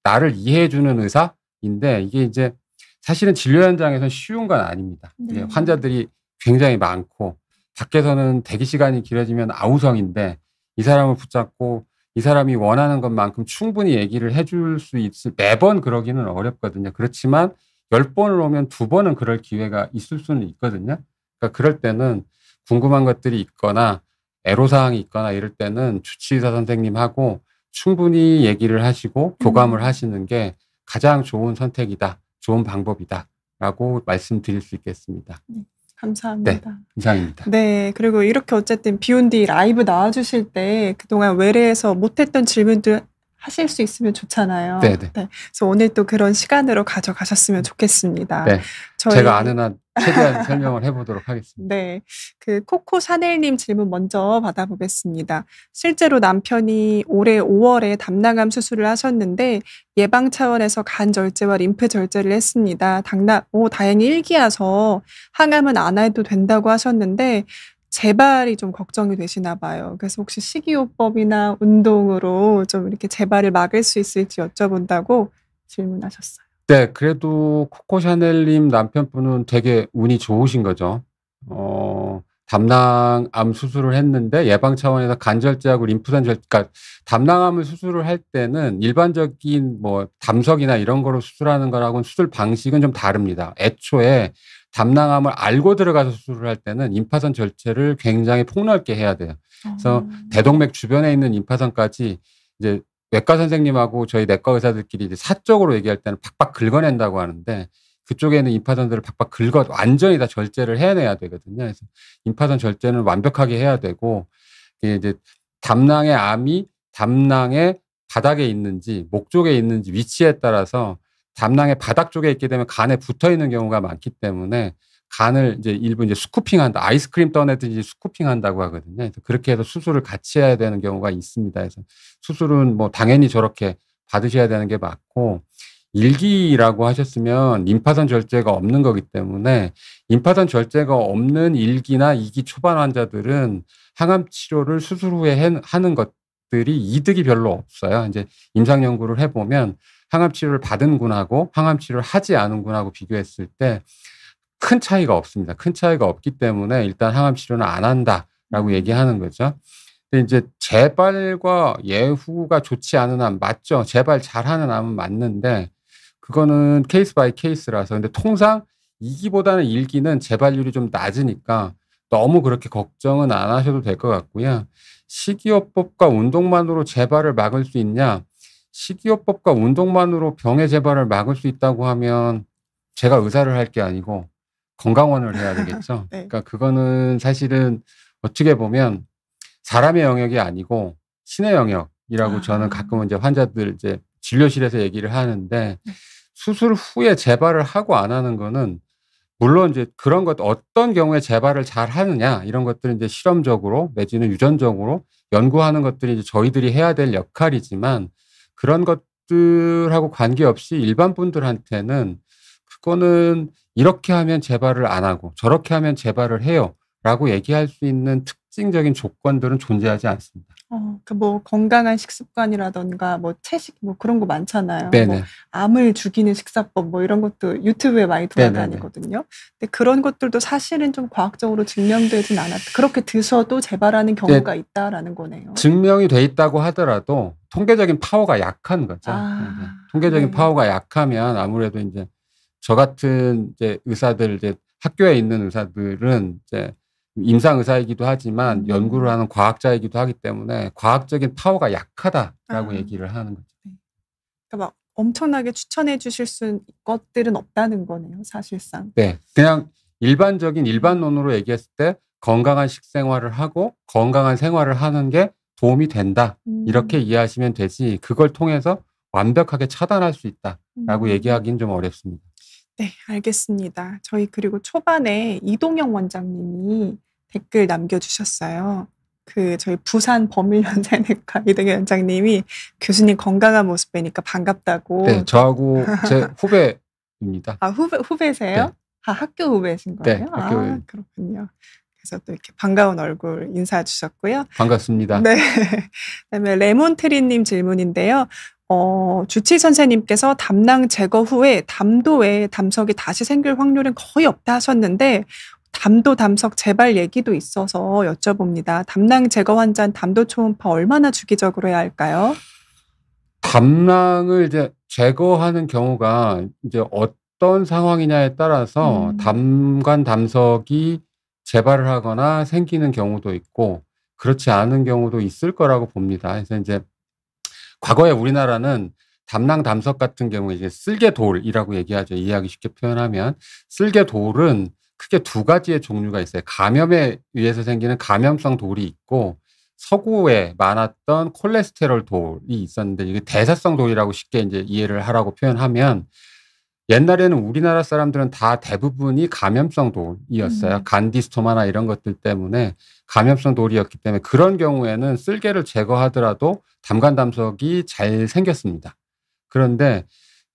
나를 이해해주는 의사인데 이게 이제 사실은 진료 현장에서는 쉬운 건 아닙니다. 네. 환자들이 굉장히 많고 밖에서는 대기 시간이 길어지면 아우성인데 이 사람을 붙잡고 이 사람이 원하는 것만큼 충분히 얘기를 해줄 수 있을 매번 그러기는 어렵거든요. 그렇지만 10번을 오면 2번은 그럴 기회가 있을 수는 있거든요. 그러니까 그럴 때는 궁금한 것들이 있거나 애로사항이 있거나 이럴 때는 주치의사 선생님하고 충분히 얘기를 하시고 교감을 하시는 게 가장 좋은 선택이다. 좋은 방법이다라고 말씀드릴 수 있겠습니다. 감사합니다. 네, 이상입니다. 네, 그리고 이렇게 어쨌든 비욘디 라이브 나와주실 때 그동안 외래에서 못했던 질문들 하실 수 있으면 좋잖아요. 네. 그래서 오늘 또 그런 시간으로 가져가셨으면 좋겠습니다. 네, 제가 아는 한 최대한 설명을 해보도록 하겠습니다. 네, 그 코코 샤넬님 질문 먼저 받아보겠습니다. 실제로 남편이 올해 5월에 담낭암 수술을 하셨는데 예방 차원에서 간 절제와 림프 절제를 했습니다. 다행히 일기여서 항암은 안 해도 된다고 하셨는데 재발이 좀 걱정이 되시나 봐요. 그래서 혹시 식이요법이나 운동으로 좀 이렇게 재발을 막을 수 있을지 여쭤본다고 질문하셨어요. 네, 그래도 코코 샤넬님 남편분은 되게 운이 좋으신 거죠. 담낭암 수술을 했는데 예방 차원에서 간절제하고 림프산 절제, 그러니까 담낭암을 수술을 할 때는 일반적인 뭐 담석이나 이런 거로 수술하는 거랑은 수술 방식은 좀 다릅니다. 애초에 담낭암을 알고 들어가서 수술을 할 때는 임파선 절제를 굉장히 폭넓게 해야 돼요. 그래서 대동맥 주변에 있는 임파선까지 이제 외과 선생님하고 저희 내과 의사들끼리 이제 사적으로 얘기할 때는 박박 긁어낸다고 하는데 그쪽에 있는 임파선들을 박박 긁어 완전히 다 절제를 해내야 되거든요. 그래서 임파선 절제는 완벽하게 해야 되고 이제 담낭의 암이 담낭의 바닥에 있는지 목 쪽에 있는지 위치에 따라서 담낭의 바닥 쪽에 있게 되면 간에 붙어 있는 경우가 많기 때문에 간을 이제 일부 이제 스쿠핑한다. 아이스크림 떠내듯이 스쿠핑한다고 하거든요. 그래서 그렇게 해서 수술을 같이 해야 되는 경우가 있습니다. 그래서 수술은 뭐 당연히 저렇게 받으셔야 되는 게 맞고, 일기라고 하셨으면 림파선 절제가 없는 거기 때문에 림파선 절제가 없는 1기나 2기 초반 환자들은 항암 치료를 수술 후에 하는 것들이 이득이 별로 없어요. 이제 임상 연구를 해보면 항암 치료를 받은 군하고 항암 치료를 하지 않은 군하고 비교했을 때 큰 차이가 없습니다. 큰 차이가 없기 때문에 일단 항암 치료는 안 한다라고 얘기하는 거죠. 근데 이제 재발과 예후가 좋지 않은 암 맞죠. 재발 잘하는 암은 맞는데 그거는 케이스 바이 케이스라서. 근데 통상 2기보다는 1기는 재발률이 좀 낮으니까 너무 그렇게 걱정은 안 하셔도 될 것 같고요. 식이요법과 운동만으로 재발을 막을 수 있냐? 식이요법과 운동만으로 병의 재발을 막을 수 있다고 하면 제가 의사를 할 게 아니고 건강원을 해야 되겠죠. 네. 그러니까 그거는 사실은 어떻게 보면 사람의 영역이 아니고 신의 영역이라고 저는 가끔은 이제 환자들 이제 진료실에서 얘기를 하는데, 수술 후에 재발을 하고 안 하는 거는 물론 이제 그런 것 어떤 경우에 재발을 잘 하느냐 이런 것들은 이제 실험적으로 내지는 유전적으로 연구하는 것들이 이제 저희들이 해야 될 역할이지만, 그런 것들하고 관계없이 일반 분들한테는 그거는 이렇게 하면 재발을 안 하고 저렇게 하면 재발을 해요라고 얘기할 수 있는 특징적인 조건들은 존재하지 않습니다. 그 뭐 건강한 식습관이라던가 뭐 채식 뭐 그런 거 많잖아요. 뭐 네네. 암을 죽이는 식사법 뭐 이런 것도 유튜브에 많이 돌아다니거든요. 근데 그런 것들도 사실은 좀 과학적으로 증명되진 않았다. 그렇게 드셔도 재발하는 경우가 있다라는 거네요. 증명이 돼 있다고 하더라도 통계적인 파워가 약한 거죠. 통계적인 네. 파워가 약하면 아무래도 이제 저 같은 이제 의사들, 이제 학교에 있는 의사들은 이제 임상 의사이기도 하지만 연구를 하는 과학자이기도 하기 때문에 과학적인 파워가 약하다라고 얘기를 하는 거죠. 그러니까 막 엄청나게 추천해 주실 수 것들은 없다는 거네요, 사실상. 네, 그냥 일반적인 일반론으로 얘기했을 때 건강한 식생활을 하고 건강한 생활을 하는 게 도움이 된다, 이렇게 이해하시면 되지 그걸 통해서 완벽하게 차단할 수 있다라고 얘기하기는 좀 어렵습니다. 네, 알겠습니다. 저희 그리고 초반에 이동영 원장님이 댓글 남겨주셨어요. 저희 부산 범일연세내과 이동영 원장님이 교수님 건강한 모습 뵈니까 반갑다고. 네, 저하고 제 후배입니다. 후배세요? 네. 학교 후배신 거예요? 네, 학교. 그렇군요. 그래서 또 이렇게 반가운 얼굴 인사 주셨고요. 반갑습니다. 네. 그다음에 레몬트리님 질문인데요. 주치 선생님께서 담낭 제거 후에 담도 외에 담석이 다시 생길 확률은 거의 없다 하셨는데, 담도 담석 재발 얘기도 있어서 여쭤봅니다. 담낭 제거 환자는 담도 초음파 얼마나 주기적으로 해야 할까요? 담낭을 이제 제거하는 경우가 이제 어떤 상황이냐에 따라서 담관 담석이 재발을 하거나 생기는 경우도 있고 그렇지 않은 경우도 있을 거라고 봅니다. 그래서 이제 과거에 우리나라는 담낭 담석 같은 경우에 이제 쓸개돌이라고 얘기하죠. 이해하기 쉽게 표현하면 쓸개돌은 크게 두 가지의 종류가 있어요. 감염에 의해서 생기는 감염성 돌이 있고, 서구에 많았던 콜레스테롤 돌이 있었는데 이게 대사성 돌이라고 쉽게 이제 이해를 하라고 표현하면, 옛날에는 우리나라 사람들은 다 대부분이 감염성 돌이었어요. 간디스토마나 이런 것들 때문에 감염성 돌이었기 때문에 그런 경우에는 쓸개를 제거하더라도 담관 담석이 잘 생겼습니다. 그런데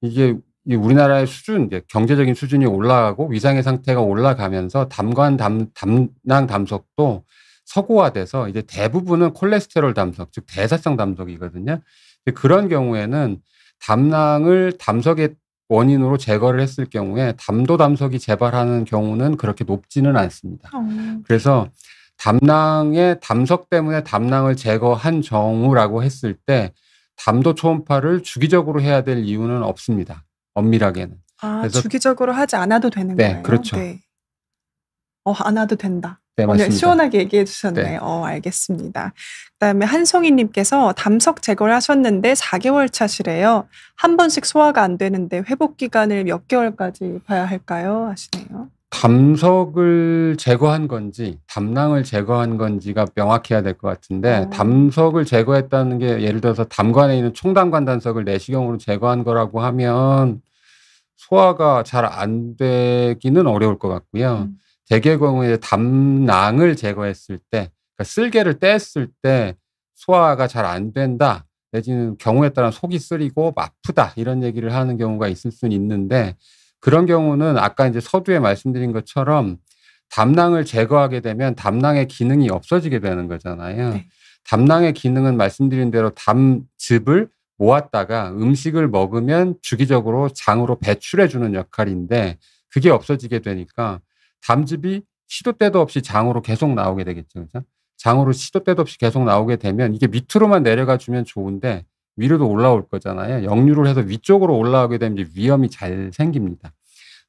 이게 우리나라의 수준, 이제 경제적인 수준이 올라가고 위상의 상태가 올라가면서 담낭 담석도 서구화돼서 이제 대부분은 콜레스테롤 담석, 즉 대사성 담석이거든요. 그런 경우에는 담낭을 담석의 원인으로 제거를 했을 경우에 담도 담석이 재발하는 경우는 그렇게 높지는 않습니다. 그래서 담낭의 담석 때문에 담낭을 제거한 경우라고 했을 때 담도 초음파를 주기적으로 해야 될 이유는 없습니다. 엄밀하게는. 그래서 주기적으로 하지 않아도 되는 거예요? 그렇죠. 네. 안 하도 된다. 네, 맞습니다. 시원하게 얘기해 주셨네요. 알겠습니다. 그다음에 한송이님께서 담석 제거를 하셨는데 4개월 차시래요. 한 번씩 소화가 안 되는데 회복 기간을 몇 개월까지 봐야 할까요? 하시네요. 담석을 제거한 건지 담낭을 제거한 건지가 명확해야 될 것 같은데, 담석을 제거했다는 게 예를 들어서 담관에 있는 총담관 담석을 내시경으로 제거한 거라고 하면 소화가 잘 안 되기는 어려울 것 같고요. 대개 경우에 담낭을 제거했을 때, 그러니까 쓸개를 뗐을 때 소화가 잘 안 된다, 내지는 경우에 따라 속이 쓰리고 아프다 이런 얘기를 하는 경우가 있을 수는 있는데, 그런 경우는 아까 이제 서두에 말씀드린 것처럼 담낭을 제거하게 되면 담낭의 기능이 없어지게 되는 거잖아요. 네. 담낭의 기능은 말씀드린 대로 담즙을 모았다가 음식을 먹으면 주기적으로 장으로 배출해 주는 역할인데, 그게 없어지게 되니까 담즙이 시도 때도 없이 장으로 계속 나오게 되겠죠. 그죠? 장으로 시도 때도 없이 계속 나오게 되면 이게 밑으로만 내려가 주면 좋은데 위로도 올라올 거잖아요. 역류를 해서 위쪽으로 올라오게 되면 이제 위험이 잘 생깁니다.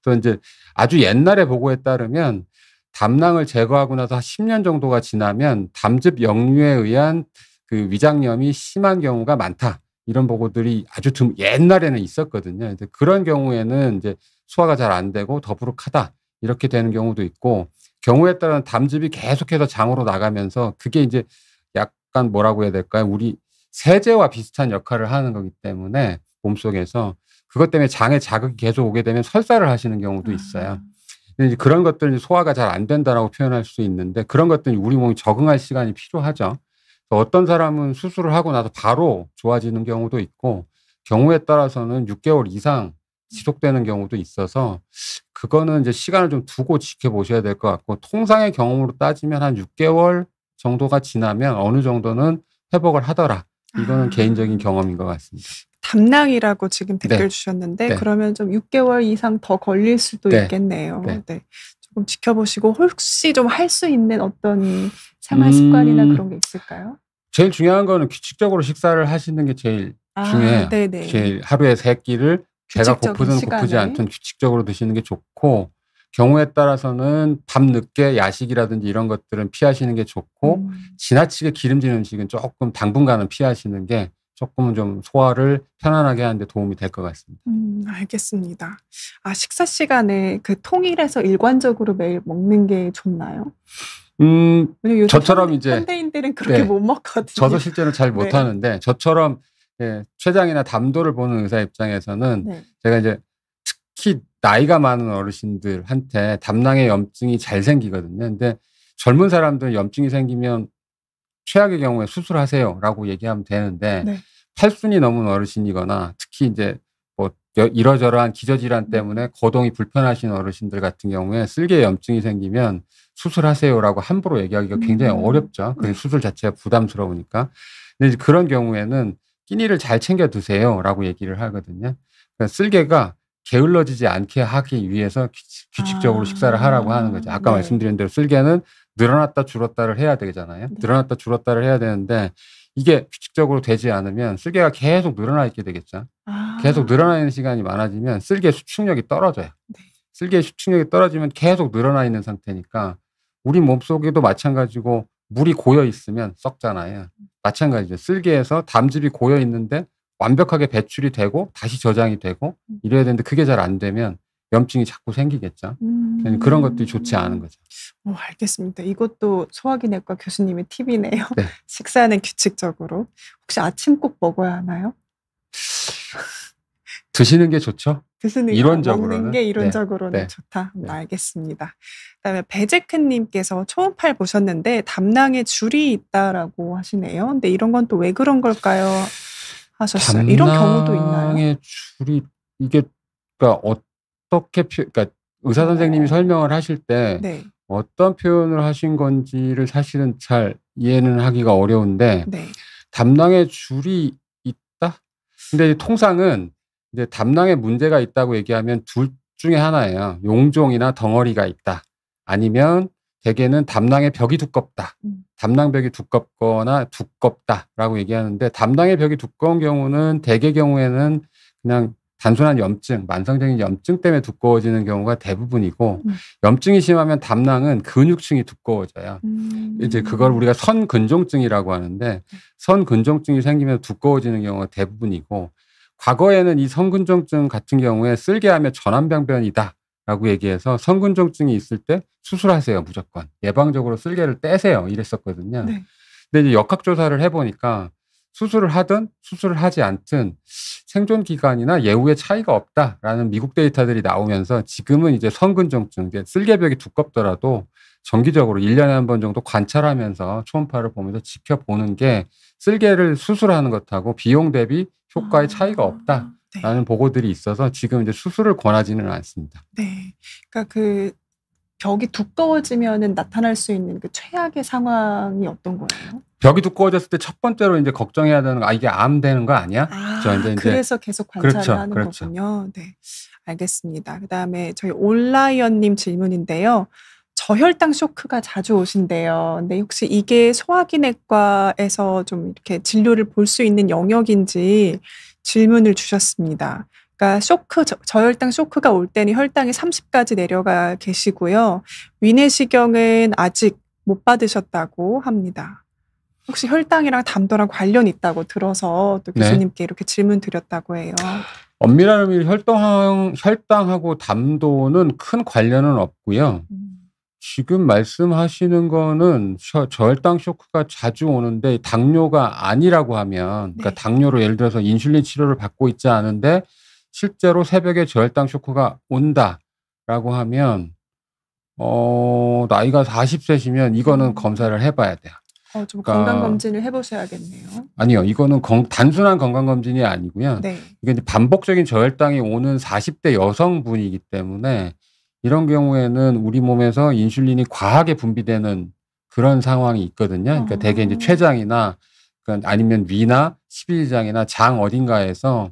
그래서 이제 아주 옛날의 보고에 따르면 담낭을 제거하고 나서 한 10년 정도가 지나면 담즙 역류에 의한 그 위장염이 심한 경우가 많다, 이런 보고들이 아주 옛날에는 있었거든요. 그런 경우에는 이제 소화가 잘 안 되고 더부룩하다 이렇게 되는 경우도 있고, 경우에 따른 담즙이 계속해서 장으로 나가면서 그게 이제 약간 뭐라고 해야 될까요? 우리 세제와 비슷한 역할을 하는 거기 때문에 몸속에서 그것 때문에 장에 자극이 계속 오게 되면 설사를 하시는 경우도 있어요. 근데 이제 그런 것들은 소화가 잘 안 된다라고 표현할 수 있는데, 그런 것들은 우리 몸이 적응할 시간이 필요하죠. 어떤 사람은 수술을 하고 나서 바로 좋아지는 경우도 있고, 경우에 따라서는 6개월 이상 지속되는 경우도 있어서 그거는 이제 시간을 좀 두고 지켜보셔야 될 것 같고, 통상의 경험으로 따지면 한 6개월 정도가 지나면 어느 정도는 회복을 하더라. 이거는 개인적인 경험인 것 같습니다. 담낭이라고 지금 댓글 네. 주셨는데 네. 그러면 좀 6개월 이상 더 걸릴 수도 네. 있겠네요. 네. 네. 조금 지켜보시고 혹시 좀 할 수 있는 어떤 생활 습관이나 그런 게 있을까요? 제일 중요한 거는 규칙적으로 식사를 하시는 게 제일 중요해요. 네네. 제일 하루에 3끼를 배가 고프든 고프지 않든 규칙적으로 드시는 게 좋고, 경우에 따라서는 밤 늦게 야식이라든지 이런 것들은 피하시는 게 좋고, 지나치게 기름진 음식은 조금 당분간은 피하시는 게 조금은 좀 소화를 편안하게 하는 데 도움이 될 것 같습니다. 알겠습니다. 식사 시간에 그 통일해서 일관적으로 매일 먹는 게 좋나요? 요즘 저처럼 이제 현대인들은 그렇게 못 먹거든요. 저도 실제로 잘 못하는데, 저처럼 췌장이나 담도를 보는 의사 입장에서는 제가 이제 특히 나이가 많은 어르신들한테 담낭에 염증이 잘 생기거든요. 근데 젊은 사람들은 염증이 생기면 최악의 경우에 수술하세요라고 얘기하면 되는데, 팔순이 넘은 어르신이거나 특히 이제 뭐 이러저러한 기저질환 때문에 거동이 불편하신 어르신들 같은 경우에 쓸개 염증이 생기면 수술하세요라고 함부로 얘기하기가 굉장히 어렵죠. 그 수술 자체가 부담스러우니까. 근데 이제 그런 경우에는 끼니를 잘 챙겨 드세요라고 얘기를 하거든요. 그러니까 쓸개가 게을러지지 않게 하기 위해서 규칙적으로 식사를 하라고 하는 거죠. 아까 말씀드린 대로 쓸개는 늘어났다 줄었다를 해야 되잖아요. 늘어났다 줄었다를 해야 되는데 이게 규칙적으로 되지 않으면 쓸개가 계속 늘어나 있게 되겠죠. 계속 늘어나 있는 시간이 많아지면 쓸개 수축력이 떨어져요. 쓸개의 수축력이 떨어지면 계속 늘어나 있는 상태니까 우리 몸속에도 마찬가지고 물이 고여 있으면 썩잖아요. 마찬가지죠. 쓸개에서 담즙이 고여 있는데 완벽하게 배출이 되고 다시 저장이 되고 이래야 되는데 그게 잘 안 되면 염증이 자꾸 생기겠죠. 그런 것들이 좋지 않은 거죠. 알겠습니다. 이것도 소화기내과 교수님의 팁이네요. 식사는 규칙적으로. 혹시 아침 꼭 먹어야 하나요? 드시는 게 좋죠. 이론적으로는. 먹는 게 이론적으로는 좋다. 알겠습니다. 그다음에 배제크님께서 초음파를 보셨는데 담낭에 줄이 있다라고 하시네요. 근데 이런 건 또 왜 그런 걸까요? 하셨어요. 이런 경우도 있나요? 담낭에 줄이 이게 그러니까 어떻게 그러니까 의사 선생님이 설명을 하실 때 어떤 표현을 하신 건지를 사실은 잘 이해는 하기가 어려운데 담낭에 줄이 있다? 근데 통상은 이제 담낭에 문제가 있다고 얘기하면 둘 중에 하나예요. 용종이나 덩어리가 있다. 아니면 대개는 담낭의 벽이 두껍다. 담낭벽이 두껍거나 두껍다라고 얘기하는데, 담낭의 벽이 두꺼운 경우는 대개 경우에는 그냥 단순한 염증, 만성적인 염증 때문에 두꺼워지는 경우가 대부분이고, 염증이 심하면 담낭은 근육층이 두꺼워져요. 이제 그걸 우리가 선근종증이라고 하는데, 선근종증이 생기면 두꺼워지는 경우가 대부분이고, 과거에는 이 선근종증 같은 경우에 쓸개하면 전완병변이다라고 얘기해서 선근종증이 있을 때 수술하세요, 무조건. 예방적으로 쓸개를 떼세요, 이랬었거든요. 근데 이제 역학조사를 해보니까 수술을 하든 수술을 하지 않든 생존 기간이나 예후에 차이가 없다라는 미국 데이터들이 나오면서 지금은 이제 성근종증, 쓸개벽이 두껍더라도 정기적으로 1년에 한 번 정도 관찰하면서 초음파를 보면서 지켜보는 게 쓸개를 수술하는 것하고 비용 대비 효과의 차이가 없다라는 네. 보고들이 있어서 지금 이제 수술을 권하지는 않습니다. 네. 그러니까 그 벽이 두꺼워지면은 나타날 수 있는 그 최악의 상황이 어떤 거예요? 벽이 두꺼워졌을 때 첫 번째로 이제 걱정해야 되는 거, 이게 암 되는 거 아니야? 그래서 계속 관찰을 그렇죠, 하는 그렇죠. 거군요. 네. 알겠습니다. 그다음에 저희 온라이언님 질문인데요. 저혈당 쇼크가 자주 오신대요. 근데 혹시 이게 소화기내과에서 좀 이렇게 진료를 볼 수 있는 영역인지 질문을 주셨습니다. 그러니까 저혈당 쇼크가 올 때는 혈당이 30까지 내려가 계시고요. 위내시경은 아직 못 받으셨다고 합니다. 혹시 혈당이랑 담도랑 관련이 있다고 들어서 또 교수님께 이렇게 질문 드렸다고 해요. 엄밀한 의미로 혈당하고 담도는 큰 관련은 없고요. 지금 말씀하시는 거는 저혈당 쇼크가 자주 오는데 당뇨가 아니라고 하면, 그러니까 당뇨로 예를 들어서 인슐린 치료를 받고 있지 않은데 실제로 새벽에 저혈당 쇼크가 온다라고 하면 나이가 40세시면 이거는 검사를 해봐야 돼요. 좀 건강검진을 해보셔야겠네요. 아니요. 이거는 단순한 건강검진이 아니고요. 이게 이제 반복적인 저혈당이 오는 40대 여성분이기 때문에 이런 경우에는 우리 몸에서 인슐린이 과하게 분비되는 그런 상황이 있거든요. 그러니까 대개 이제 췌장이나 그러니까 아니면 위나 십이지장이나 장 어딘가에서,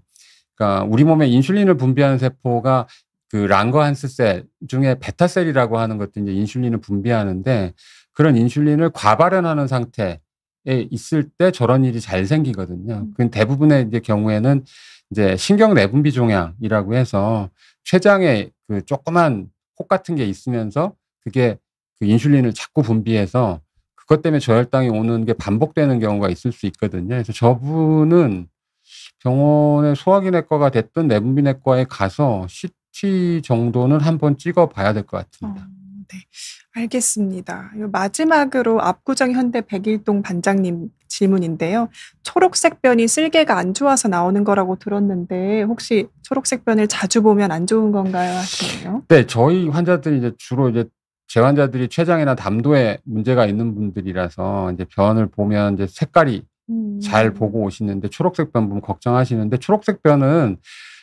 그러니까 우리 몸에 인슐린을 분비하는 세포가 그 랑거한스 셀 중에 베타셀이라고 하는 것도 이제 인슐린을 분비하는데, 그런 인슐린을 과발현하는 상태에 있을 때 저런 일이 잘 생기거든요. 그 대부분의 이제 경우에는 이제 신경 내분비 종양이라고 해서 췌장에 그 조그만 혹 같은 게 있으면서 그게 그 인슐린을 자꾸 분비해서 그것 때문에 저혈당이 오는 게 반복되는 경우가 있을 수 있거든요. 그래서 저분은 병원에 소화기내과가 됐든 내분비내과에 가서 CT 정도는 한번 찍어봐야 될 것 같습니다. 네, 알겠습니다. 마지막으로 압구정 현대 101동 반장님 질문인데요. 초록색 변이 쓸개가 안 좋아서 나오는 거라고 들었는데 혹시 초록색 변을 자주 보면 안 좋은 건가요? 하시네요. 네, 저희 환자들이 이제 주로 이제 제 환자들이 췌장이나 담도에 문제가 있는 분들이라서 이제 변을 보면 이제 색깔이 잘 보고 오시는데 초록색 변 보면 걱정하시는데, 초록색 변은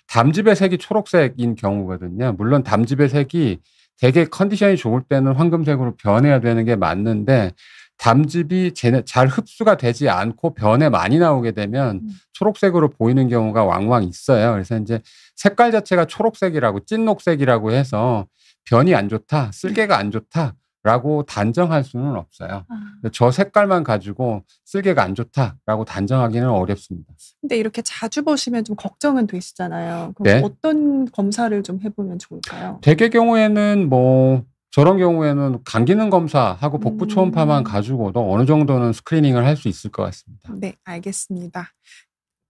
담즙의 색이 초록색인 경우거든요. 물론 담즙의 색이 되게 컨디션이 좋을 때는 황금색으로 변해야 되는 게 맞는데, 담즙이 잘 흡수가 되지 않고 변에 많이 나오게 되면 초록색으로 보이는 경우가 왕왕 있어요. 그래서 이제 색깔 자체가 초록색이라고, 찐녹색이라고 해서 변이 안 좋다, 쓸개가 안 좋다라고 단정할 수는 없어요. 저 색깔만 가지고 쓸개가 안 좋다라고 단정하기는 어렵습니다. 근데 이렇게 자주 보시면 좀 걱정은 되시잖아요. 그럼 어떤 검사를 좀 해보면 좋을까요? 대개 경우에는 뭐 저런 경우에는 간 기능 검사하고 복부 초음파만 가지고도 어느 정도는 스크리닝을 할 수 있을 것 같습니다. 네, 알겠습니다.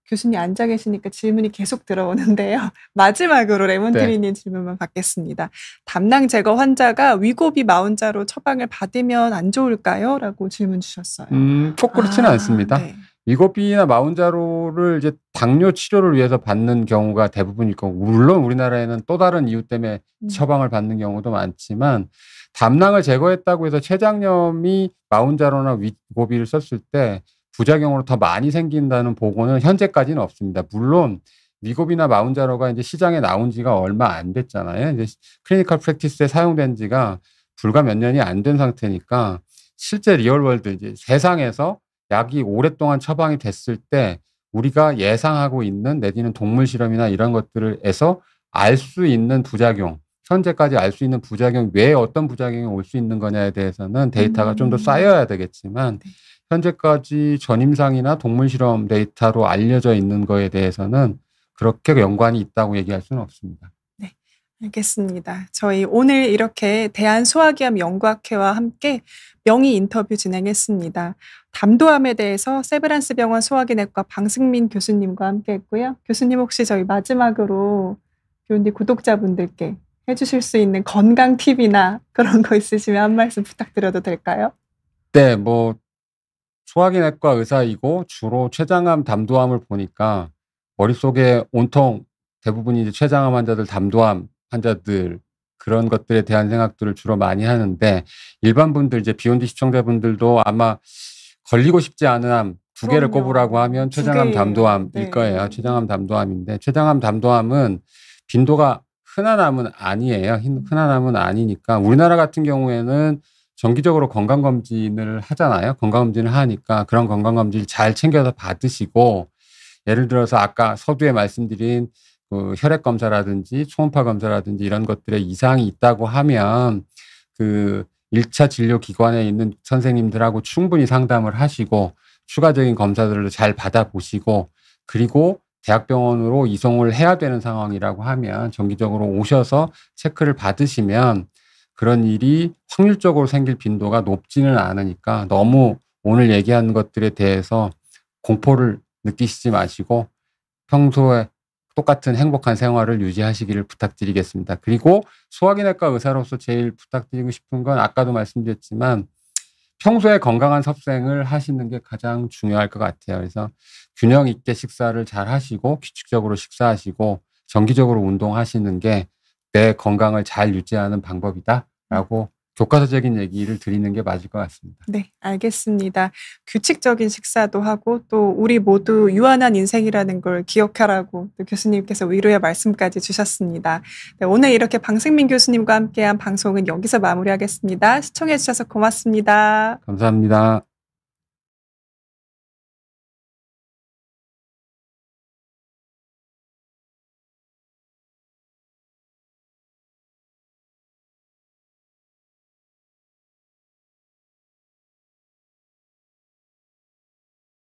교수님 앉아 계시니까 질문이 계속 들어오는데요. 마지막으로 레몬트리님 질문만 받겠습니다. 담낭 제거 환자가 위고비 마운자로 처방을 받으면 안 좋을까요? 라고 질문 주셨어요. 꼭 그렇지는 않습니다. 위고비나 마운자로를 이제 당뇨 치료를 위해서 받는 경우가 대부분일 거고, 물론 우리나라에는 또 다른 이유 때문에 처방을 받는 경우도 많지만, 담낭을 제거했다고 해서 췌장염이 마운자로나 위고비를 썼을 때 부작용으로 더 많이 생긴다는 보고는 현재까지는 없습니다. 물론 위고비나 마운자로가 이제 시장에 나온 지가 얼마 안 됐잖아요. 이제 클리니컬 프랙티스에 사용된 지가 불과 몇 년이 안 된 상태니까, 실제 리얼월드 이제 세상에서 약이 오랫동안 처방이 됐을 때 우리가 예상하고 있는 내지는 동물 실험이나 이런 것들에서 알 수 있는 부작용, 현재까지 알 수 있는 부작용 외에 어떤 부작용이 올 수 있는 거냐에 대해서는 데이터가 좀 더 쌓여야 되겠지만, 현재까지 전임상이나 동물 실험 데이터로 알려져 있는 거에 대해서는 그렇게 연관이 있다고 얘기할 수는 없습니다. 네, 알겠습니다. 저희 오늘 이렇게 대한소화기암 연구학회와 함께 명의 인터뷰 진행했습니다. 담도암에 대해서 세브란스 병원 소화기내과 방승민 교수님과 함께 했고요. 교수님 혹시 저희 마지막으로 비욘디 구독자분들께 해주실 수 있는 건강 팁이나 그런 거 있으시면 한 말씀 부탁드려도 될까요? 네, 뭐 소화기내과 의사이고 주로 췌장암, 담도암을 보니까 머릿속에 온통 대부분이 이제 췌장암 환자들, 담도암 환자들 그런 것들에 대한 생각들을 주로 많이 하는데 일반 분들 이제 비욘디 시청자분들도 아마 걸리고 싶지 않은 암 두 개를 그럼요. 꼽으라고 하면 두 췌장암, 개예요. 담도암일 네. 거예요. 췌장암, 담도암인데 췌장암, 담도암은 빈도가 흔한 암은 아니에요. 흔한 암은 아니니까 우리나라 같은 경우에는 정기적으로 건강검진을 하잖아요. 건강검진을 하니까 그런 건강검진을 잘 챙겨서 받으시고 예를 들어서 아까 서두에 말씀드린 그 혈액 검사라든지 초음파 검사라든지 이런 것들에 이상이 있다고 하면 그 1차 진료 기관에 있는 선생님들하고 충분히 상담을 하시고 추가적인 검사들을 잘 받아보시고 그리고 대학병원으로 이송을 해야 되는 상황이라고 하면 정기적으로 오셔서 체크를 받으시면 그런 일이 확률적으로 생길 빈도가 높지는 않으니까 너무 오늘 얘기한 것들에 대해서 공포를 느끼시지 마시고 평소에 똑같은 행복한 생활을 유지하시기를 부탁드리겠습니다. 그리고 소화기내과 의사로서 제일 부탁드리고 싶은 건 아까도 말씀드렸지만 평소에 건강한 섭생을 하시는 게 가장 중요할 것 같아요. 그래서 균형 있게 식사를 잘 하시고 규칙적으로 식사하시고 정기적으로 운동하시는 게 내 건강을 잘 유지하는 방법이다라고 교과서적인 얘기를 드리는 게 맞을 것 같습니다. 네, 알겠습니다. 규칙적인 식사도 하고 또 우리 모두 유한한 인생이라는 걸 기억하라고 또 교수님께서 위로의 말씀까지 주셨습니다. 네, 오늘 이렇게 방승민 교수님과 함께한 방송은 여기서 마무리하겠습니다. 시청해 주셔서 고맙습니다. 감사합니다.